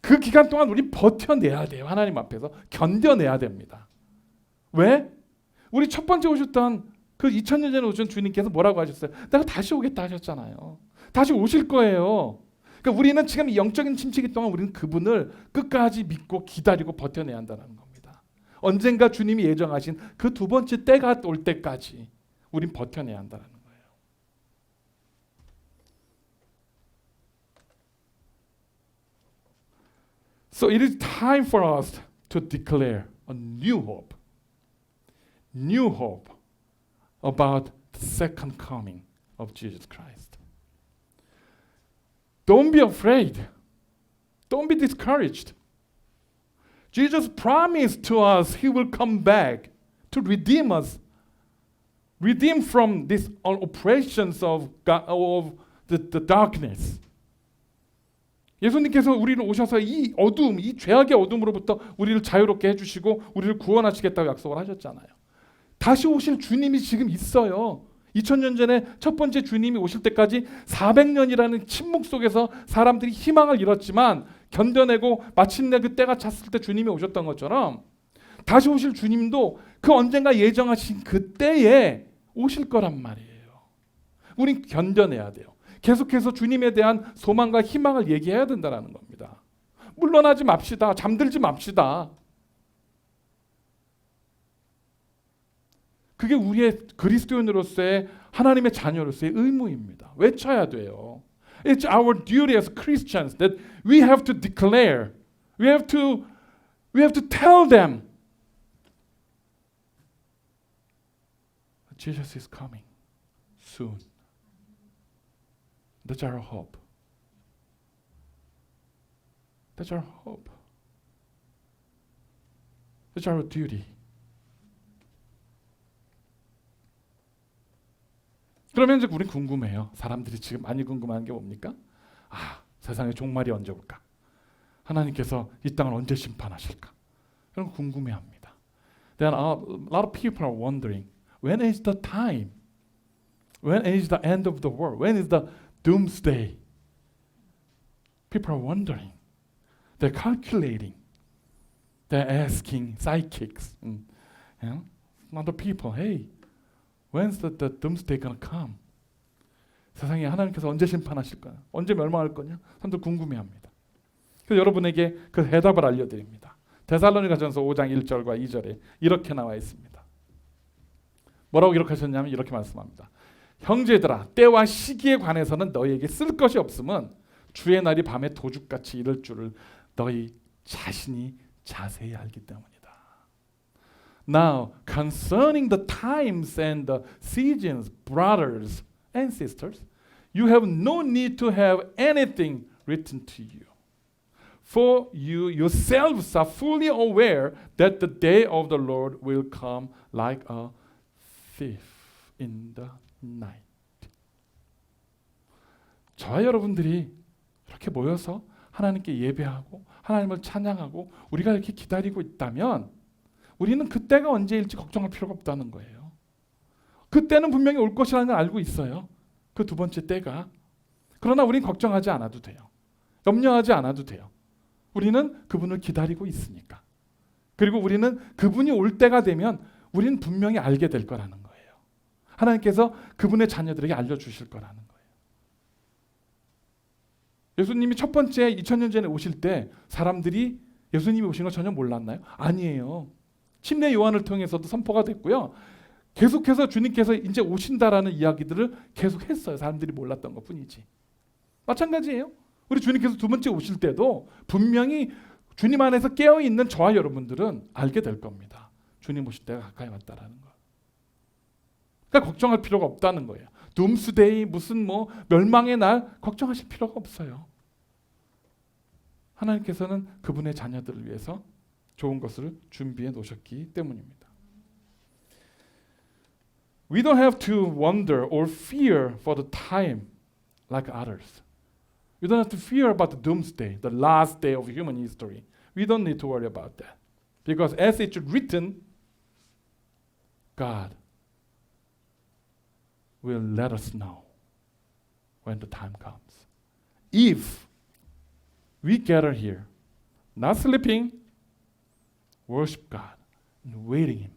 그 기간 동안 우리 버텨내야 돼요. 하나님 앞에서 견뎌내야 됩니다. 왜? 우리 첫 번째 오셨던 그 2000년 전에 오신 주님께서 뭐라고 하셨어요? 내가 다시 오겠다 하셨잖아요. 다시 오실 거예요. 그러니까 우리는 지금 이 영적인 침체기 동안 우리는 그분을 끝까지 믿고 기다리고 버텨내야 한다는 겁니다. 언젠가 주님이 예정하신 그 두 번째 때가 올 때까지 우린 버텨내야 한다는 거예요. So it is time for us to declare a new hope about the second coming of Jesus Christ. Don't be afraid. Don't be discouraged. Jesus promised to us He will come back to redeem us, redeem from these oppressions of the darkness. 예수님께서 우리를 오셔서 이 어둠, 이 죄악의 어둠으로부터 우리를 자유롭게 해주시고 우리를 구원하시겠다고 약속을 하셨잖아요. 다시 오실 주님이 지금 있어요. 2000년 전에 첫 번째 주님이 오실 때까지 400년이라는 침묵 속에서 사람들이 희망을 잃었지만 견뎌내고 마침내 그 때가 찼을 때 주님이 오셨던 것처럼 다시 오실 주님도 그 언젠가 예정하신 그 때에 오실 거란 말이에요. 우린 견뎌내야 돼요. 계속해서 주님에 대한 소망과 희망을 얘기해야 된다는 겁니다. 물러나지 맙시다. 잠들지 맙시다. 그게 우리의 그리스도인으로서의, 하나님의 자녀로서의 의무입니다. 외쳐야 돼요. It's our duty as Christians that we have to declare. We have to tell them Jesus is coming soon. That's our hope. That's our hope. That's our duty. 그러면 이제 우리 궁금해요. 사람들이 지금 많이 궁금한 게 뭡니까? 세상의 종말이 언제 올까? 하나님께서 이 땅을 언제 심판하실까? 그런 거 궁금해합니다. There are a lot of people are wondering, when is the time? When is the end of the world? When is the doomsday? People are wondering. They're calculating. They're asking psychics, other people, hey, when's the doomsday gonna come? 세상에 하나님께서 언제 심판하실 거야? 언제 멸망할 거냐? 사람들 궁금해합니다. 그래서 여러분에게 그 해답을 알려드립니다. 데살로니가전서 5장 1절과 2절에 이렇게 나와 있습니다. 뭐라고 기록하셨냐면 이렇게 말씀합니다. 형제들아, 때와 시기에 관해서는 너희에게 쓸 것이 없음은 주의 날이 밤에 도둑같이 이를 줄을 너희 자신이 자세히 알기 때문이다. Now, concerning the times and the seasons, brothers and sisters, you have no need to have anything written to you. For you yourselves are fully aware that the day of the Lord will come like a thief in the night. 저와 여러분들이 이렇게 모여서 하나님께 예배하고 하나님을 찬양하고 우리가 이렇게 기다리고 있다면 우리는 그때가 언제일지 걱정할 필요가 없다는 거예요. 그때는 분명히 올 것이라는 걸 알고 있어요. 그 두 번째 때가. 그러나 우리는 걱정하지 않아도 돼요. 염려하지 않아도 돼요. 우리는 그분을 기다리고 있으니까. 그리고 우리는 그분이 올 때가 되면 우리는 분명히 알게 될 거라는 거예요. 하나님께서 그분의 자녀들에게 알려주실 거라는 거예요. 예수님이 첫 번째 2000년 전에 오실 때 사람들이 예수님이 오신 걸 전혀 몰랐나요? 아니에요. 침례 요한을 통해서도 선포가 됐고요. 계속해서 주님께서 이제 오신다라는 이야기들을 계속 했어요. 사람들이 몰랐던 것뿐이지. 마찬가지예요. 우리 주님께서 두 번째 오실 때도 분명히 주님 안에서 깨어있는 저와 여러분들은 알게 될 겁니다. 주님 오실 때가 가까이 왔다라는 거. 그러니까 걱정할 필요가 없다는 거예요. 둠스데이 무슨 멸망의 날 걱정하실 필요가 없어요. 하나님께서는 그분의 자녀들을 위해서 좋은 것을 준비해 놓으셨기 때문입니다. We don't have to wonder or fear for the time like others. We don't have to fear about the doomsday, the last day of human history. We don't need to worry about that. Because as it's written, God will let us know when the time comes. If we gather here, not sleeping, worship God, and waiting Him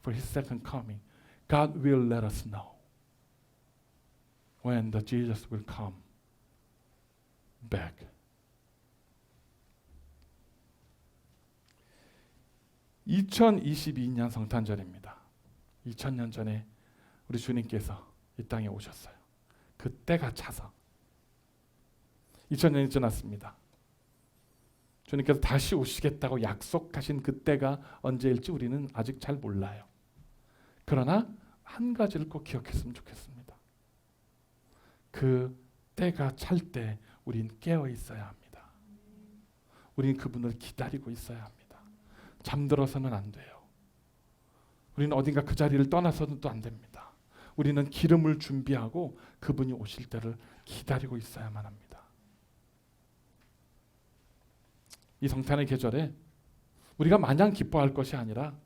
for His second coming, God will let us know when the Jesus will come back. (2022년) 성탄절입니다. 2000년 전에 우리 주님께서 이 땅에 오셨어요. 그때가 차서 2000년이 지났습니다. 주님께서 다시 오시겠다고 약속하신 그때가 언제일지 우리는 아직 잘 몰라요. 그러나 한 가지를 꼭 기억했으면 좋겠습니다. 그 때가 찰 때 우린 깨어 있어야 합니다. 우린 그분을 기다리고 있어야 합니다. 잠들어서는 안 돼요. 우리는 어딘가 그 자리를 떠나서는 또 안 됩니다. 우리는 기름을 준비하고 그분이 오실 때를 기다리고 있어야만 합니다. 이 성탄의 계절에 우리가 마냥 기뻐할 것이 아니라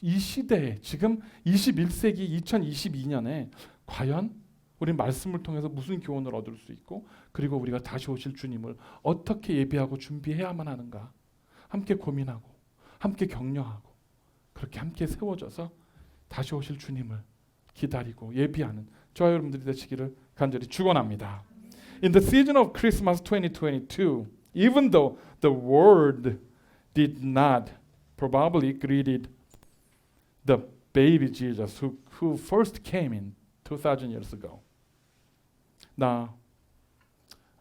이 시대에 지금 21세기 2022년에 과연 우리 말씀을 통해서 무슨 교훈을 얻을 수 있고 그리고 우리가 다시 오실 주님을 어떻게 예비하고 준비해야만 하는가 함께 고민하고 함께 격려하고 그렇게 함께 세워져서 다시 오실 주님을 기다리고 예비하는 저와 여러분들이 되시기를 간절히 축원합니다. In the season of Christmas 2022, even though the world did not probably greeted the baby Jesus who first came in 2,000 years ago. Now,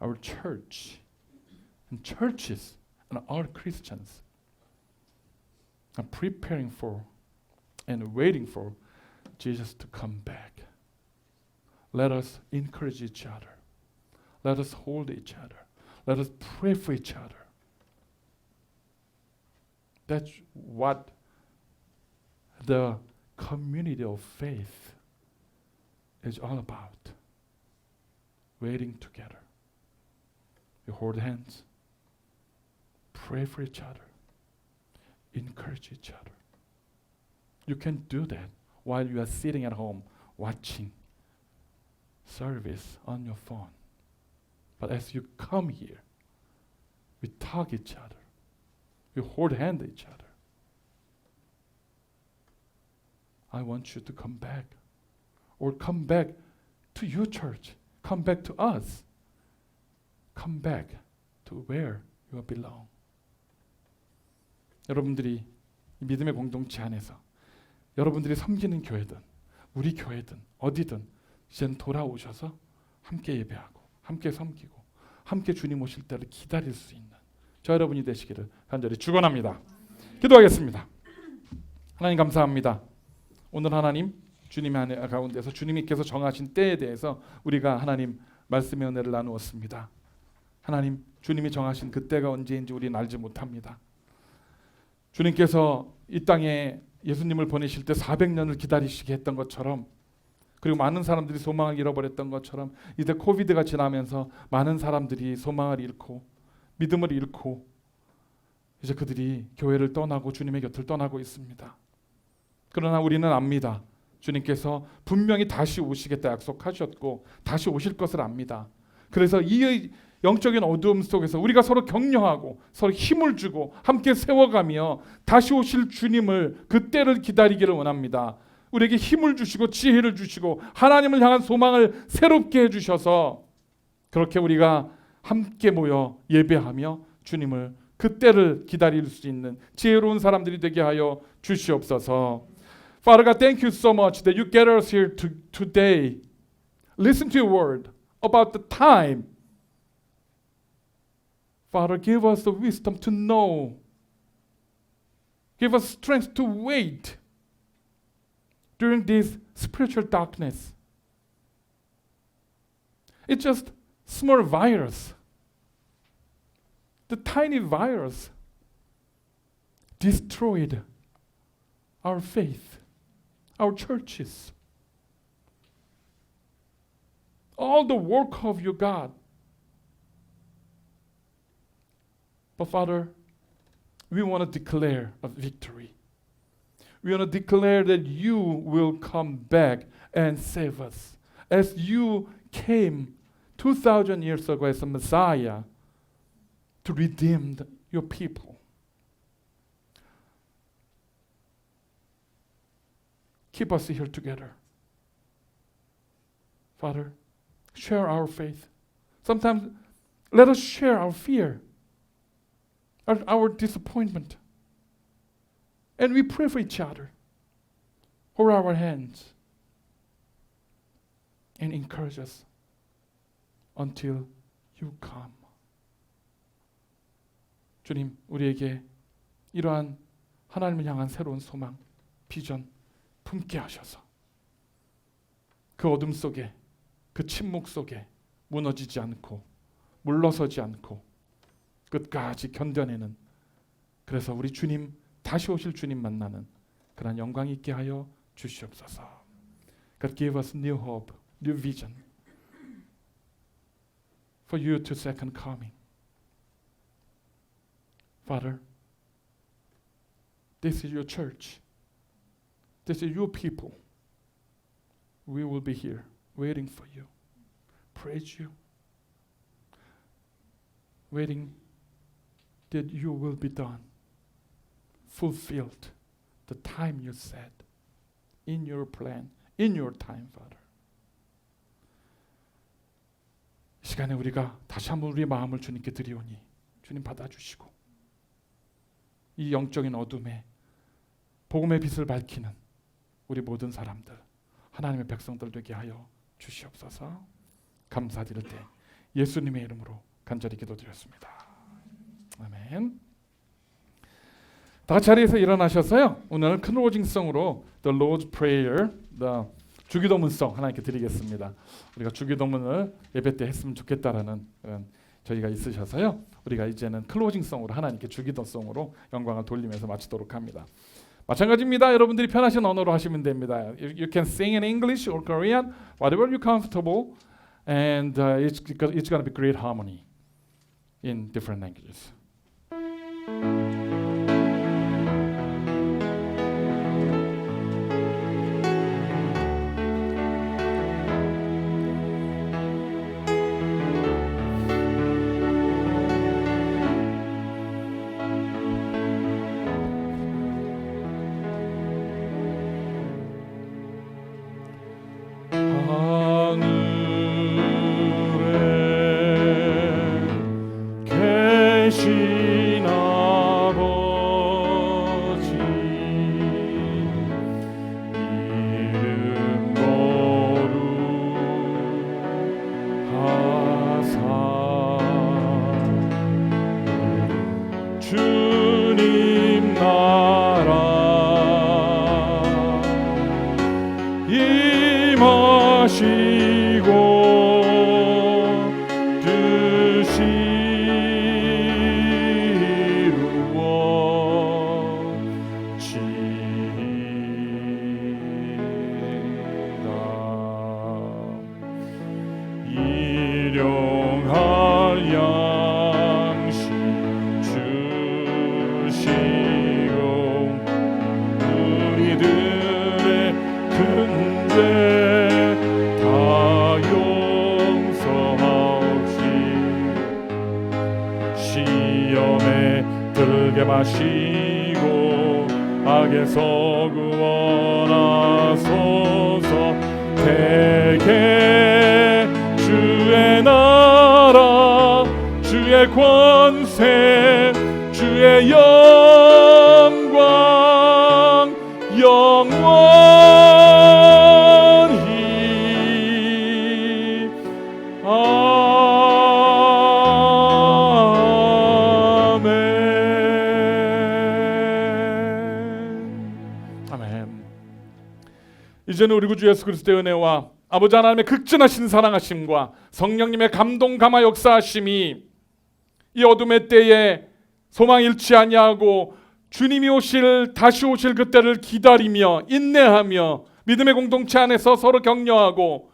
our church and churches and all Christians are preparing for and waiting for Jesus to come back. Let us encourage each other. Let us hold each other. Let us pray for each other. That's what the community of faith is all about. Waiting together. We hold hands, pray for each other, encourage each other. You can do that while you are sitting at home watching service on your phone. But as you come here, we talk each other. We hold hand each other. I want you to come back. Or come back to your church. Come back to us. Come back to where you belong. 여러분들이 이 믿음의 공동체 안에서 여러분들이 섬기는 교회든 우리 교회든 어디든 이제는 돌아오셔서 함께 예배하고 함께 섬기고 함께 주님 오실 때를 기다릴 수 있는 저 여러분이 되시기를 간절히 축원합니다. 기도하겠습니다. 하나님 감사합니다. 오늘 하나님 주님의 가운데서 주님께서 정하신 때에 대해서 우리가 하나님 말씀의 은혜를 나누었습니다. 하나님 주님이 정하신 그 때가 언제인지 우리는 알지 못합니다. 주님께서 이 땅에 예수님을 보내실 때 400년을 기다리시게 했던 것처럼 그리고 많은 사람들이 소망을 잃어버렸던 것처럼 이제 코비드가 지나면서 많은 사람들이 소망을 잃고 믿음을 잃고 이제 그들이 교회를 떠나고 주님의 곁을 떠나고 있습니다. 그러나 우리는 압니다. 주님께서 분명히 다시 오시겠다 약속하셨고 다시 오실 것을 압니다. 그래서 이 영적인 어두움 속에서 우리가 서로 격려하고 서로 힘을 주고 함께 세워가며 다시 오실 주님을 그 때를 기다리기를 원합니다. 우리에게 힘을 주시고 지혜를 주시고 하나님을 향한 소망을 새롭게 해주셔서 그렇게 우리가 함께 모여 예배하며 주님을 그 때를 기다릴 수 있는 지혜로운 사람들이 되게 하여 주시옵소서. Father God, thank you so much that you get us here today. Listen to your word about the time. Father, give us the wisdom to know. Give us strength to wait during this spiritual darkness. It's just small virus. The tiny virus destroyed our faith, our churches. All the work of your God. But Father, we want to declare a victory. We want to declare that you will come back and save us. As you came 2,000 years ago as a Messiah to redeem your people. Keep us here together. Father, share our faith. Sometimes let us share our fear, our disappointment. And we pray for each other. Hold our hands and encourage us until you come. 주님, 우리에게 이러한 하나님을 향한 새로운 소망, 비전 품게 하셔서 그 어둠 속에, 그 침묵 속에 무너지지 않고 물러서지 않고 끝까지 견뎌내는, 그래서 우리 주님 다시 오실 주님 만나는 그런 영광 있게 하여 주시옵소서. God give us new hope, new vision for you to second coming. Father, this is your church. This is your people. We will be here waiting for you. Praise you. Waiting that you will be done. Fulfilled the time you set in your plan, in your time, Father. 이 시간에 우리가 다시 한번 우리의 마음을 주님께 드리오니 주님 받아주시고 이 영적인 어둠에 복음의 빛을 밝히는 우리 모든 사람들, 하나님의 백성들 되게 하여 주시옵소서. 감사드릴 때 예수님의 이름으로 간절히 기도드렸습니다. 아멘. 다 같이 자리에서 일어나셔서요. 오늘 클로징송으로 The Lord's Prayer, the 주기도문송 하나님께 드리겠습니다. 우리가 주기도문을 예배 때 했으면 좋겠다라는 그런 저희가 있으셔서요. 우리가 이제는 클로징송으로 하나님께 주기도송으로 영광을 돌리면서 마치도록 합니다. 마찬가지입니다. 여러분들이 편하신 언어로 하시면 됩니다. You can sing in English or Korean, whatever you're comfortable, and it's going to be great harmony in different languages. 주님 나라 임하시고 뜻이 이루어지다. 일용할 양식 주시고 우리들의 큰 죄 다 용서하옵시고 시험에 들게 마시고 악에서 구원하소서. 대개 주의 나라 주의 권세 주의 영광 영원히 아멘. 아멘. 이제는 우리 구주 예수 그리스도의 은혜와 아버지 하나님의 극진하신 사랑하심과 성령님의 감동 감화 역사하심이 이 어둠의 때에 소망 잃지 아니하고 주님이 다시 오실 그때를 기다리며 인내하며 믿음의 공동체 안에서 서로 격려하고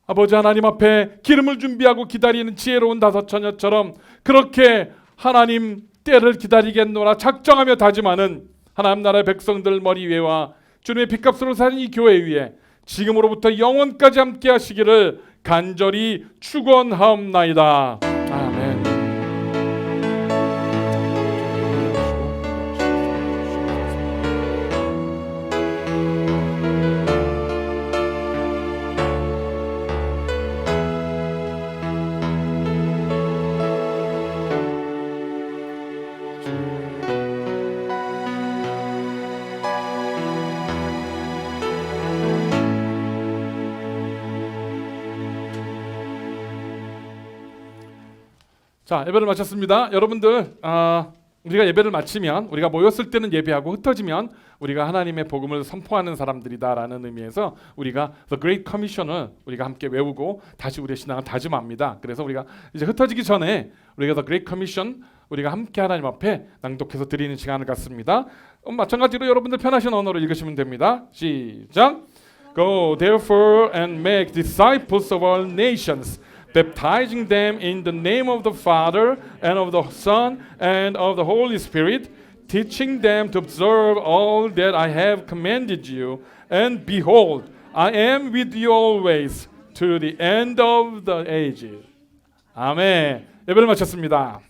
아버지 하나님 앞에 기름을 준비하고 기다리는 지혜로운 다섯 처녀처럼 그렇게 하나님 때를 기다리겠노라 작정하며 다짐하는 하나님 나라의 백성들 머리 위에와 주님의 핏값으로 사는 이 교회 위에 지금으로부터 영원까지 함께 하시기를 간절히 축원하옵나이다. 아멘. 자, 예배를 마쳤습니다. 여러분들 우리가 예배를 마치면 우리가 모였을 때는 예배하고 흩어지면 우리가 하나님의 복음을 선포하는 사람들이다라는 의미에서 우리가 The Great Commission을 우리가 함께 외우고 다시 우리의 신앙을 다짐합니다. 그래서 우리가 이제 흩어지기 전에 우리가 The Great Commission 우리가 함께 하나님 앞에 낭독해서 드리는 시간을 갖습니다. 마찬가지로 여러분들 편하신 언어로 읽으시면 됩니다. 시작. Go therefore and make disciples of all nations, baptizing them in the name of the Father and of the Son and of the Holy Spirit, teaching them to observe all that I have commanded you. And behold, I am with you always to the end of the age. 아멘. 예배를 마쳤습니다.